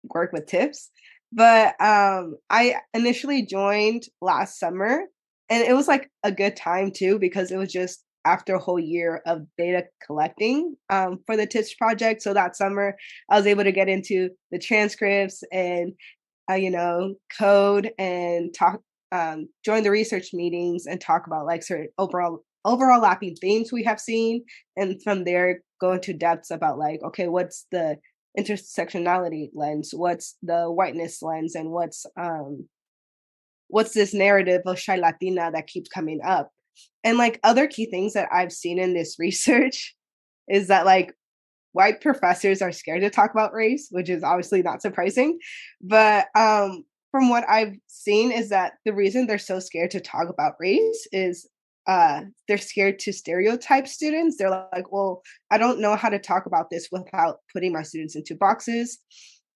work with tips. But I initially joined last summer, and it was like a good time too, because it was just after a whole year of data collecting for the tips project. So that summer, I was able to get into the transcripts and code and talk, join the research meetings and talk about like certain overlapping themes we have seen, and from there go into depths about like, okay, what's the intersectionality lens, what's the whiteness lens, and what's this narrative of shy Latina that keeps coming up. And like other key things that I've seen in this research is that like white professors are scared to talk about race, which is obviously not surprising. But from what I've seen is that the reason they're so scared to talk about race is they're scared to stereotype students. They're like, well, I don't know how to talk about this without putting my students into boxes.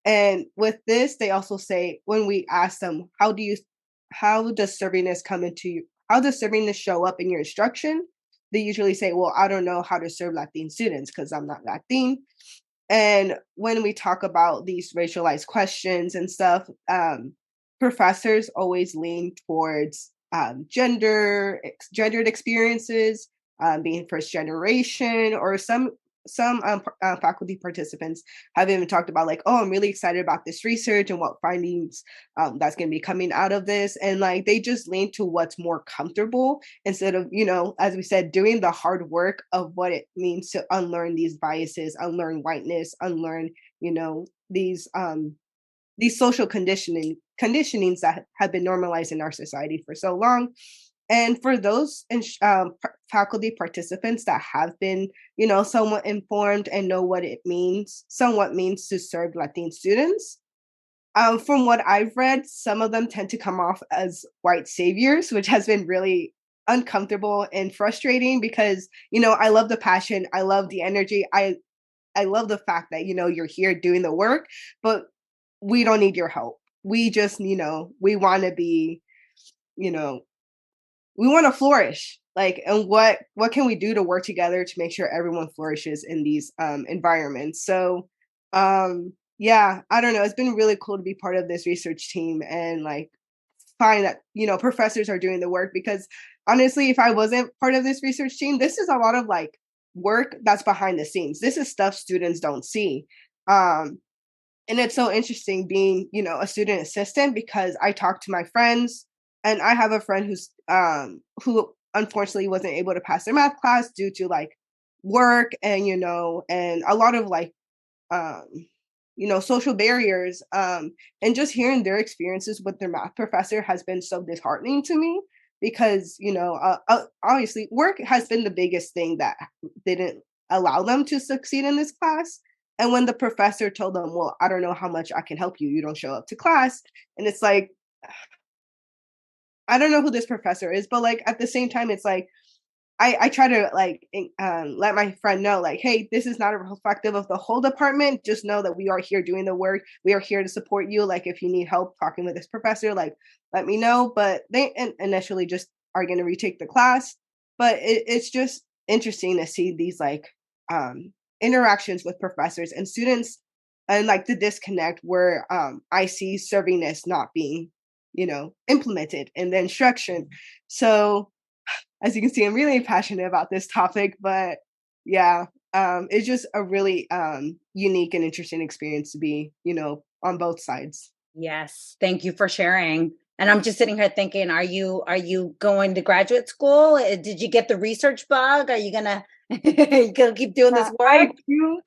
And with this, they also say, when we ask them, how does servingness show up in your instruction? They usually say, well, I don't know how to serve Latin students because I'm not Latin. And when we talk about these racialized questions and stuff, professors always lean towards gendered experiences, being first generation, or some faculty participants have even talked about like, oh, I'm really excited about this research and what findings that's going to be coming out of this. And like, they just lean to what's more comfortable instead of, as we said, doing the hard work of what it means to unlearn these biases, unlearn whiteness, unlearn, these social conditionings that have been normalized in our society for so long. And for those faculty participants that have been, somewhat informed and know what it means to serve Latin students, from what I've read, some of them tend to come off as white saviors, which has been really uncomfortable and frustrating because, I love the passion, I love the energy, I love the fact that, you're here doing the work, but we don't need your help. We just, we want to be, we want to flourish. Like, and what can we do to work together to make sure everyone flourishes in these environments? So, yeah, I don't know. It's been really cool to be part of this research team and like find that, professors are doing the work, because honestly, if I wasn't part of this research team, this is a lot of like work that's behind the scenes. This is stuff students don't see. And it's so interesting being, a student assistant, because I talk to my friends, and I have a friend who unfortunately wasn't able to pass their math class due to like work and, and a lot of like, social barriers. And just hearing their experiences with their math professor has been so disheartening to me, because, obviously work has been the biggest thing that didn't allow them to succeed in this class. And when the professor told them, well, I don't know how much I can help you, you don't show up to class. And it's like, I don't know who this professor is, but like at the same time, it's like, I try to like let my friend know, like, hey, this is not a reflective of the whole department. Just know that we are here doing the work. We are here to support you. Like, if you need help talking with this professor, like, let me know. But they initially just are going to retake the class. But it's just interesting to see these like interactions with professors and students and like the disconnect where I see servingness not being, implemented in the instruction. So as you can see, I'm really passionate about this topic, but yeah, it's just a really unique and interesting experience to be, on both sides. Yes, thank you for sharing. And I'm just sitting here thinking, are you going to graduate school? Did you get the research bug? Are you gonna you gonna keep doing this work?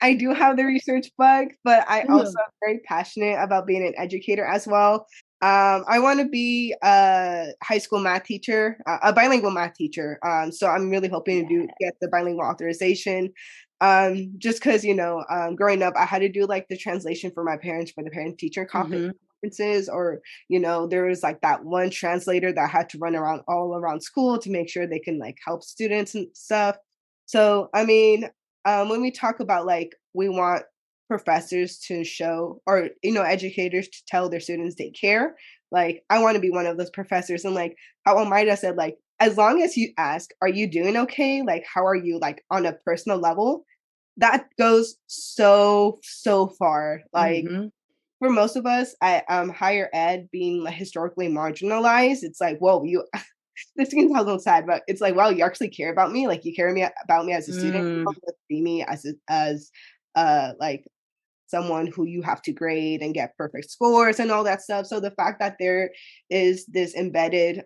I do have the research bug, but I also am very passionate about being an educator as well. I want to be a high school math teacher, a bilingual math teacher. So I'm really hoping to get the bilingual authorization. Just because, growing up, I had to do like the translation for my parents for the parent-teacher conferences, or, there was like that one translator that had to run around all around school to make sure they can like help students and stuff. So, I mean, when we talk about like, we want professors to show, or educators to tell their students they care, like I want to be one of those professors. And like how Omayra said, like as long as you ask, are you doing okay, like how are you, like on a personal level, that goes so far. Like for most of us at higher ed, being like historically marginalized, it's like, whoa, you this can sound a little sad, but it's like, wow, you actually care about me, like you care about me as a student. You don't just see me as like someone who you have to grade and get perfect scores and all that stuff. So the fact that there is this embedded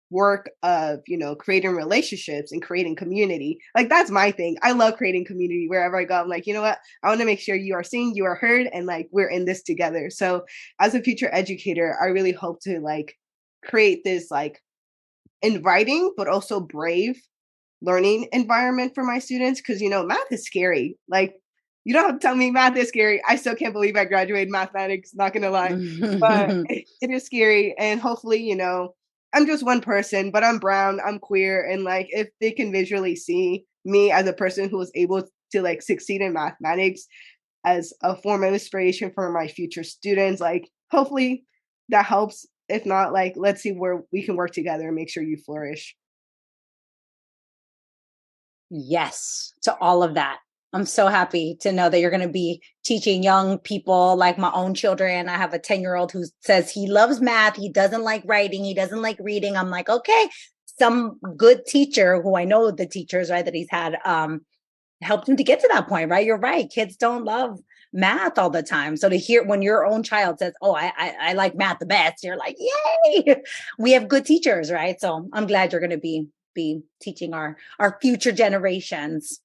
work of, creating relationships and creating community, like that's my thing. I love creating community wherever I go. I'm like, you know what? I want to make sure you are seen, you are heard, and like we're in this together. So as a future educator, I really hope to like create this like inviting but also brave learning environment for my students, because math is scary. Like you don't have to tell me math is scary. I still can't believe I graduated mathematics, not gonna lie. But it is scary. And hopefully, I'm just one person, but I'm brown, I'm queer. And like if they can visually see me as a person who was able to like succeed in mathematics as a form of inspiration for my future students, like hopefully that helps. If not, like let's see where we can work together and make sure you flourish. Yes, to all of that. I'm so happy to know that you're going to be teaching young people, like my own children. I have a 10-year-old who says he loves math. He doesn't like writing. He doesn't like reading. I'm like, okay, some good teacher who I know the teachers, right, that he's had helped him to get to that point, right? You're right. Kids don't love math all the time. So to hear when your own child says, oh, I like math the best, you're like, yay, we have good teachers, right? So I'm glad you're going to be teaching our future generations.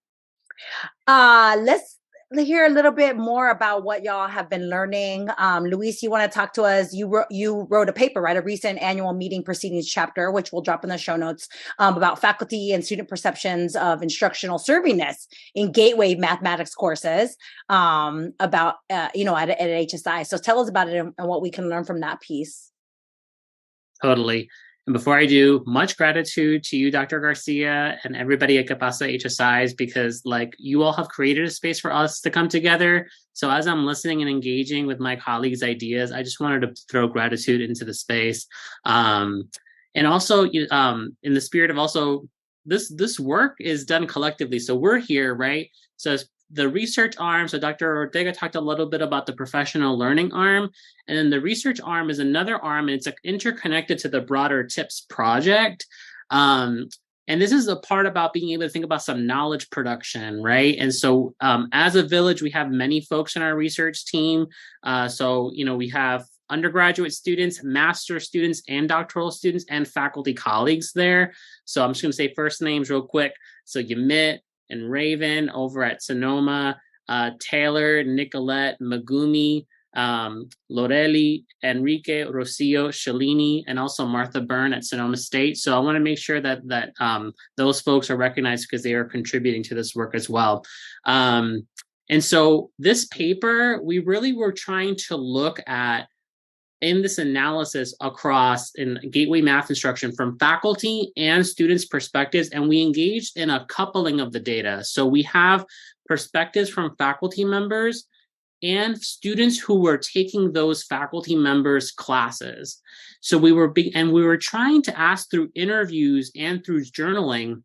Let's hear a little bit more about what y'all have been learning. Luis, you want to talk to us? You wrote a paper, right? A recent annual meeting proceedings chapter, which we'll drop in the show notes, about faculty and student perceptions of instructional servingness in gateway mathematics courses, about at HSI. So tell us about it and what we can learn from that piece. Totally. And before I do, much gratitude to you, Dr. Garcia, and everybody at Capasa HSIs, because like you all have created a space for us to come together. So as I'm listening and engaging with my colleagues' ideas, I just wanted to throw gratitude into the space. And also in the spirit of also this work is done collectively. So we're here, right? So the research arm, so Dr. Ortega talked a little bit about the professional learning arm, and then the research arm is another arm, and it's interconnected to the broader TIPS project. And this is a part about being able to think about some knowledge production, right? And so as a village, we have many folks in our research team. So, we have undergraduate students, master students, and doctoral students, and faculty colleagues there. So I'm just going to say first names real quick. So Yamit and Raven over at Sonoma, Taylor, Nicolette, Megumi, Loreli, Enrique, Rocio, Shalini, and also Martha Byrne at Sonoma State. So I want to make sure that those folks are recognized because they are contributing to this work as well. And so this paper, we really were trying to look at in this analysis across in gateway math instruction from faculty and students' perspectives, and we engaged in a coupling of the data. So we have perspectives from faculty members and students who were taking those faculty members' classes. So we were trying to ask through interviews and through journaling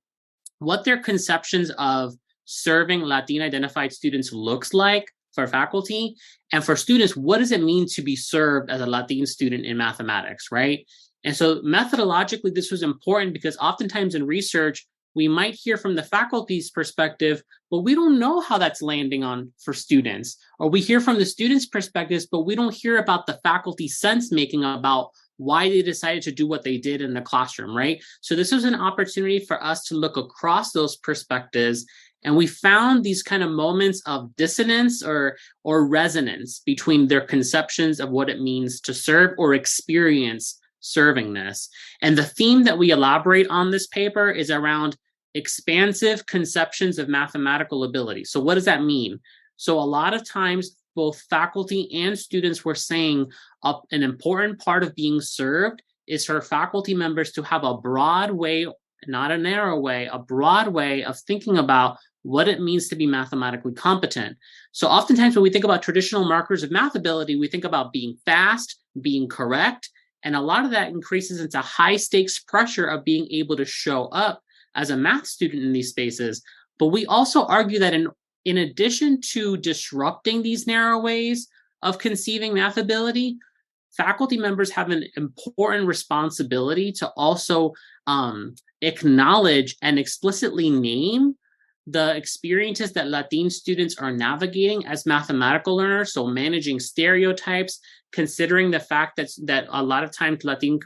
what their conceptions of serving Latina identified students looks like for faculty, and for students, what does it mean to be served as a Latin student in mathematics, right? And so methodologically, this was important because oftentimes in research, we might hear from the faculty's perspective, but we don't know how that's landing on for students. Or we hear from the students' perspectives, but we don't hear about the faculty sense making about why they decided to do what they did in the classroom, right? So this was an opportunity for us to look across those perspectives. And we found these kind of moments of dissonance or resonance between their conceptions of what it means to serve or experience servingness. And the theme that we elaborate on this paper is around expansive conceptions of mathematical ability. So what does that mean? So a lot of times, both faculty and students were saying an important part of being served is for faculty members to have a broad way, not a narrow way, a broad way of thinking about what it means to be mathematically competent. So oftentimes when we think about traditional markers of math ability, we think about being fast, being correct, and a lot of that increases into high stakes pressure of being able to show up as a math student in these spaces. But we also argue that in addition to disrupting these narrow ways of conceiving math ability, faculty members have an important responsibility to also acknowledge and explicitly name the experiences that Latin students are navigating as mathematical learners. So managing stereotypes, considering the fact that a lot of times Latin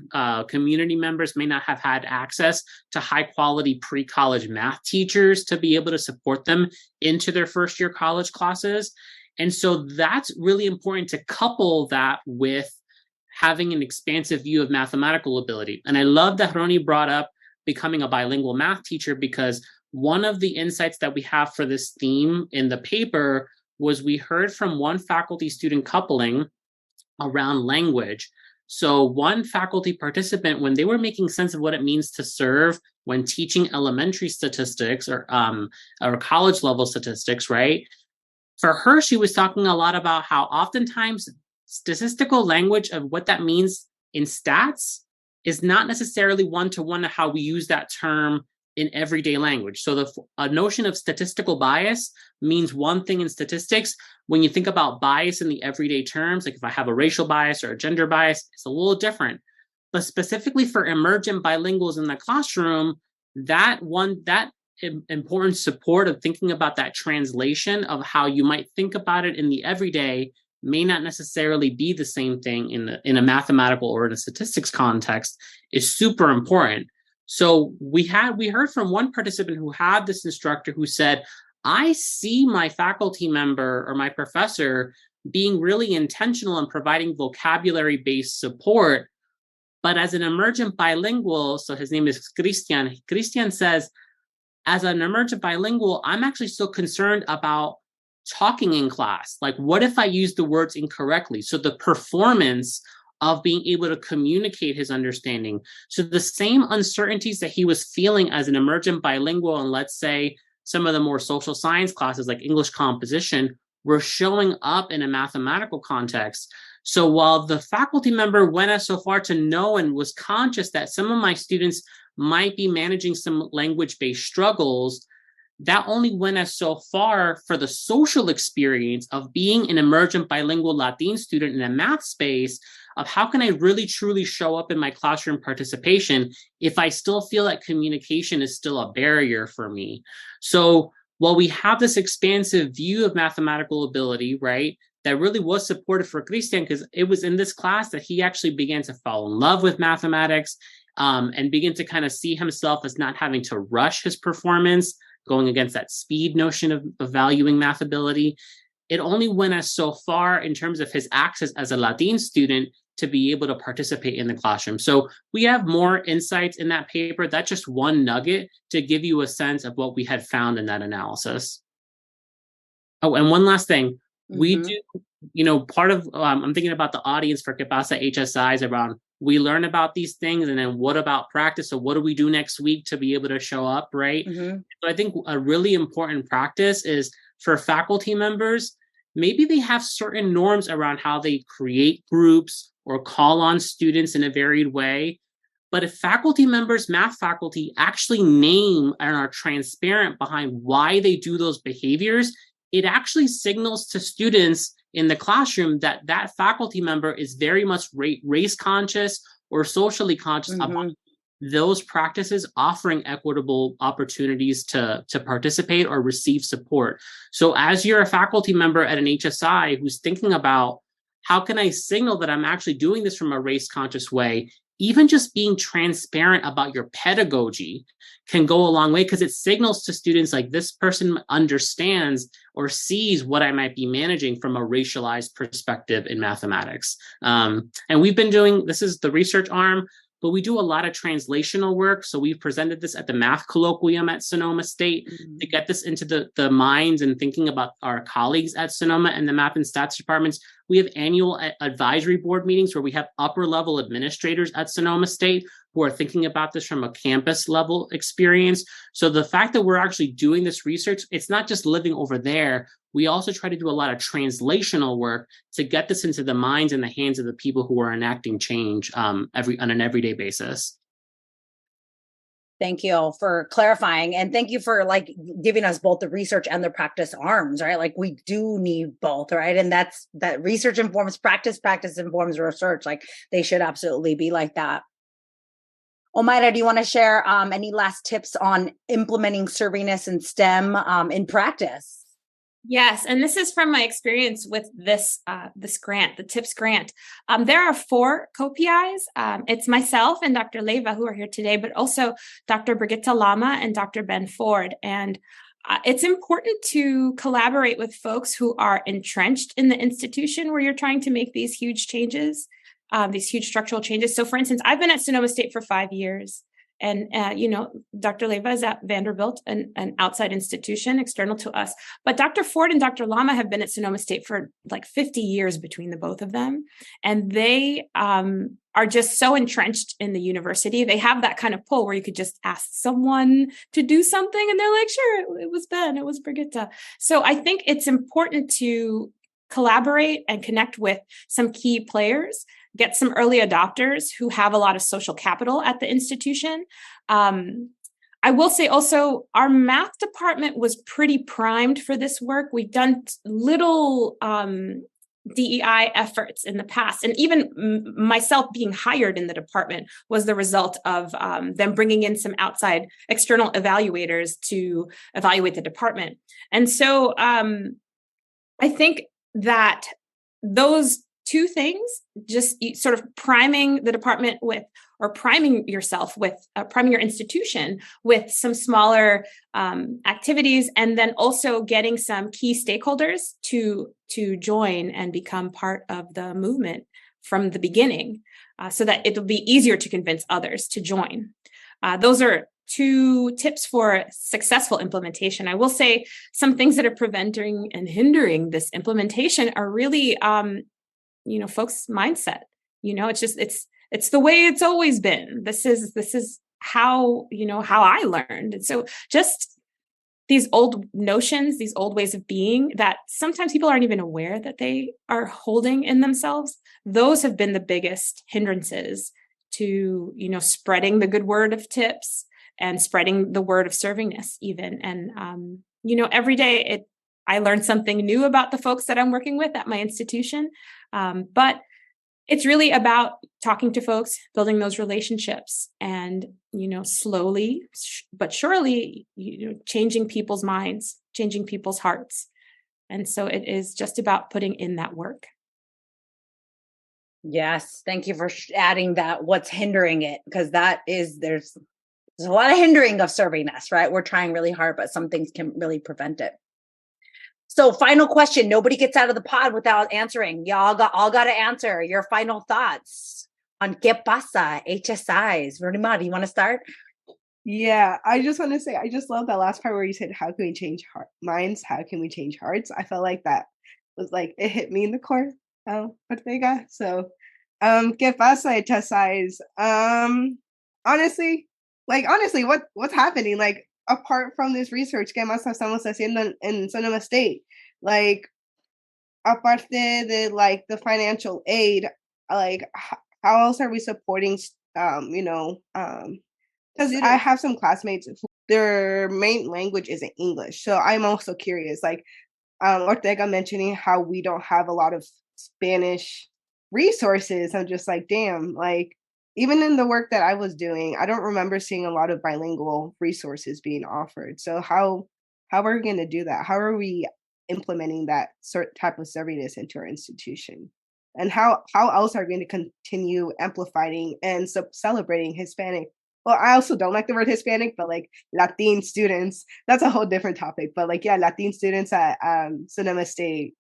community members may not have had access to high quality pre-college math teachers to be able to support them into their first year college classes. And so that's really important to couple that with having an expansive view of mathematical ability. And I love that Roni brought up becoming a bilingual math teacher, because one of the insights that we have for this theme in the paper was we heard from one faculty student coupling around language. So one faculty participant, when they were making sense of what it means to serve when teaching elementary statistics or college level statistics, right? For her, she was talking a lot about how oftentimes statistical language of what that means in stats is not necessarily one-to-one to how we use that term in everyday language. So a notion of statistical bias means one thing in statistics. When you think about bias in the everyday terms, like if I have a racial bias or a gender bias, it's a little different. But specifically for emergent bilinguals in the classroom, that important support of thinking about that translation of how you might think about it in the everyday may not necessarily be the same thing in a mathematical or in a statistics context is super important. So we heard from one participant who had this instructor who said, I see my faculty member or my professor being really intentional in providing vocabulary-based support, but as an emergent bilingual, so his name is Christian says, as an emergent bilingual, I'm actually still concerned about talking in class. Like, what if I use the words incorrectly? So the performance of being able to communicate his understanding. So the same uncertainties that he was feeling as an emergent bilingual, and let's say some of the more social science classes like English composition, were showing up in a mathematical context. So while the faculty member went as so far to know and was conscious that some of my students might be managing some language-based struggles, that only went as so far for the social experience of being an emergent bilingual Latin student in a math space of how can I really truly show up in my classroom participation if I still feel that communication is still a barrier for me. So while we have this expansive view of mathematical ability, right, that really was supportive for Christian, because it was in this class that he actually began to fall in love with mathematics and begin to kind of see himself as not having to rush his performance, going against that speed notion of valuing math ability. It only went as so far in terms of his access as a Latin student to be able to participate in the classroom. So we have more insights in that paper. That's just one nugget to give you a sense of what we had found in that analysis. Oh, and one last thing. We do, part of, I'm thinking about the audience for ¿Qué pasa HSIs around, we learn about these things, and then what about practice? So what do we do next week to be able to show up, right? So I think a really important practice is for faculty members, maybe they have certain norms around how they create groups or call on students in a varied way. But if faculty members, math faculty, actually name and are transparent behind why they do those behaviors, it actually signals to students in the classroom that that faculty member is very much race conscious or socially conscious about those practices offering equitable opportunities to participate or receive support. So as you're a faculty member at an HSI who's thinking about how can I signal that I'm actually doing this from a race conscious way, even just being transparent about your pedagogy can go a long way, because it signals to students like this person understands or sees what I might be managing from a racialized perspective in mathematics. And we've been doing, this is the research arm, but we do a lot of translational work. So we've presented this at the math colloquium at Sonoma State to get this into the minds and thinking about our colleagues at Sonoma and the math and stats departments. We have annual advisory board meetings where we have upper level administrators at Sonoma State who are thinking about this from a campus level experience. So the fact that we're actually doing this research, it's not just living over there. We also try to do a lot of translational work to get this into the minds and the hands of the people who are enacting change on an everyday basis. Thank you for clarifying. And thank you for like giving us both the research and the practice arms, right? Like we do need both, right? And that research informs practice, practice informs research. Like they should absolutely be like that. Omayra, do you want to share any last tips on implementing servingness and STEM in practice? Yes, and this is from my experience with this grant, the TIPS grant. There are 4 co-PIs. It's myself and Dr. Leyva who are here today, but also Dr. Brigitte Lama and Dr. Ben Ford. And it's important to collaborate with folks who are entrenched in the institution where you're trying to make these huge changes, these huge structural changes. So for instance, I've been at Sonoma State for 5 years. And, Dr. Leyva is at Vanderbilt, an outside institution external to us. But Dr. Ford and Dr. Lama have been at Sonoma State for like 50 years between the both of them. And they are just so entrenched in the university. They have that kind of pull where you could just ask someone to do something. And they're like, sure, it was Ben, it was Brigitte. So I think it's important to collaborate and connect with some key players, get some early adopters who have a lot of social capital at the institution. I will say also, our math department was pretty primed for this work. We've done little DEI efforts in the past. And even myself being hired in the department was the result of them bringing in some outside external evaluators to evaluate the department. And so I think that those 2 things, just sort of priming the department with, or priming yourself with, priming your institution with some smaller activities, and then also getting some key stakeholders to join and become part of the movement from the beginning, so that it'll be easier to convince others to join. Those are 2 tips for successful implementation. I will say some things that are preventing and hindering this implementation are really folks' mindset. It's the way it's always been. This is how I learned. And so just these old notions, these old ways of being that sometimes people aren't even aware that they are holding in themselves, those have been the biggest hindrances to, spreading the good word of TIPS and spreading the word of servingness even. And, every day I learn something new about the folks that I'm working with at my institution. But it's really about talking to folks, building those relationships, and, slowly but surely, changing people's minds, changing people's hearts. And so it is just about putting in that work. Yes. Thank you for adding that. What's hindering it? Because there's a lot of hindering of servingness, right? We're trying really hard, but some things can really prevent it. So final question, nobody gets out of the pod without answering. Y'all all got to answer your final thoughts on ¿Qué pasa? HSIs. Ronimar, do you want to start? Yeah, I just want to say, I just love that last part where you said, how can we change minds? How can we change hearts? I felt like that was like, it hit me in the core, Ortega. So, ¿Qué pasa? HSIs. Honestly, what's happening? Like, apart from this research, ¿qué más estamos haciendo en Sonoma State? Like, aparte de like the financial aid, like how else are we supporting? Because I have some classmates who their main language isn't English, so I'm also curious. Like, Ortega mentioning how we don't have a lot of Spanish resources. I'm just like, damn, like even in the work that I was doing, I don't remember seeing a lot of bilingual resources being offered. So how are we going to do that? How are we implementing that type of servingness into our institution? And how else are we going to continue amplifying and celebrating Hispanic? Well, I also don't like the word Hispanic, but like Latin students, that's a whole different topic. But like, yeah, Latin students at Sonoma State,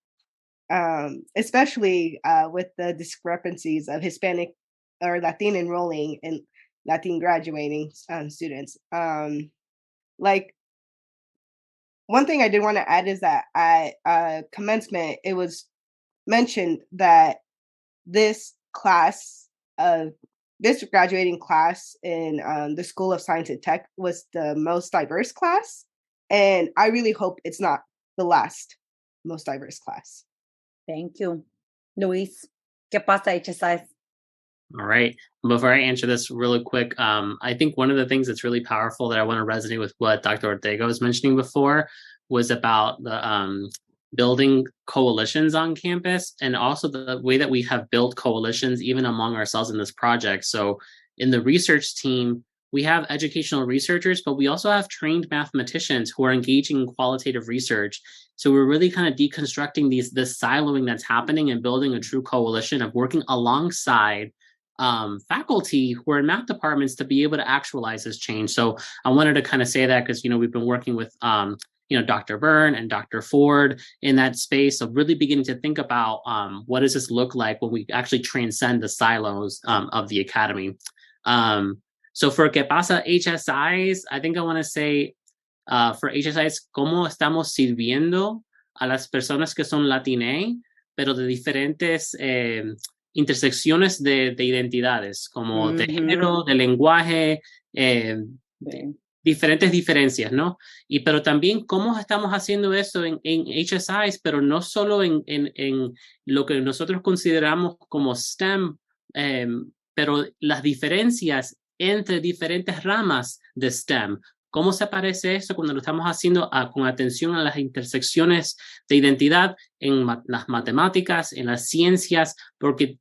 especially with the discrepancies of Hispanic or Latin enrolling and Latin graduating students. Like, one thing I did want to add is that at commencement, it was mentioned that this graduating class in the School of Science and Tech was the most diverse class. And I really hope it's not the last most diverse class. Thank you. Luis, ¿qué pasa, HSI? All right. Before I answer this really quick, I think one of the things that's really powerful that I want to resonate with what Dr. Ortega was mentioning before was about the building coalitions on campus, and also the way that we have built coalitions even among ourselves in this project. So in the research team, we have educational researchers, but we also have trained mathematicians who are engaging in qualitative research. So we're really kind of deconstructing this siloing that's happening and building a true coalition of working alongside faculty who are in math departments to be able to actualize this change. So I wanted to kind of say that because, we've been working with Dr. Byrne and Dr. Ford in that space of really beginning to think about what does this look like when we actually transcend the silos of the academy. So for ¿Qué pasa HSIs, I think I want to say for HSIs, ¿cómo estamos sirviendo a las personas que son latiné, pero de diferentes intersecciones de identidades, como de género, de lenguaje, diferentes diferencias, ¿no? Pero también cómo estamos haciendo eso en HSIs, pero no solo en lo que nosotros consideramos como STEM, pero las diferencias entre diferentes ramas de STEM. ¿Cómo se parece eso cuando lo estamos haciendo con atención a las intersecciones de identidad en las matemáticas, en las ciencias? Porque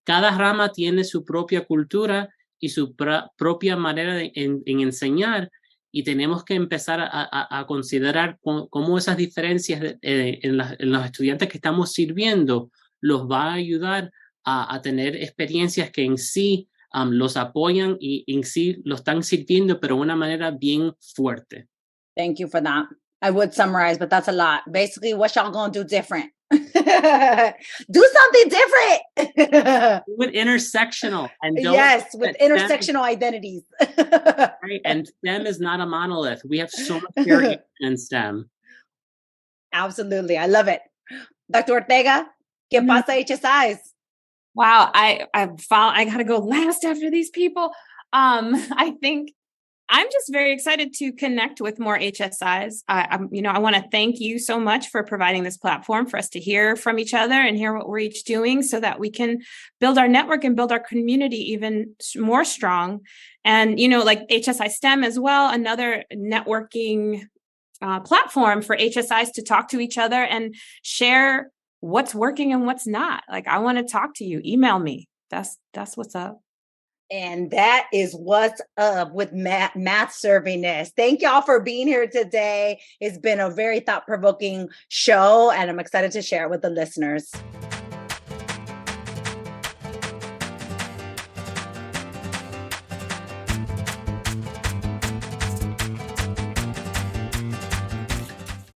cada rama tiene su propia cultura y su propia manera en enseñar, y tenemos que empezar a considerar cómo esas diferencias en los estudiantes que estamos sirviendo los va a ayudar a tener experiencias que en sí los apoyan y en sí los están sirviendo, pero de una manera bien fuerte. Thank you for that. I would summarize, but that's a lot. Basically, what y'all gonna do different? Do something different. With intersectional. And yes, with intersectional identities. Right? And STEM is not a monolith. We have so much variation in STEM. Absolutely. I love it. Dr. Ortega, ¿qué pasa HSIs? Wow, I got to go last after these people. I think I'm just very excited to connect with more HSIs. I want to thank you so much for providing this platform for us to hear from each other and hear what we're each doing so that we can build our network and build our community even more strong. And, like HSI STEM as well, another networking platform for HSIs to talk to each other and share what's working and what's not. Like, I want to talk to you. Email me. That's what's up. And that is what's up with math servingness. Thank y'all for being here today. It's been a very thought-provoking show, and I'm excited to share it with the listeners.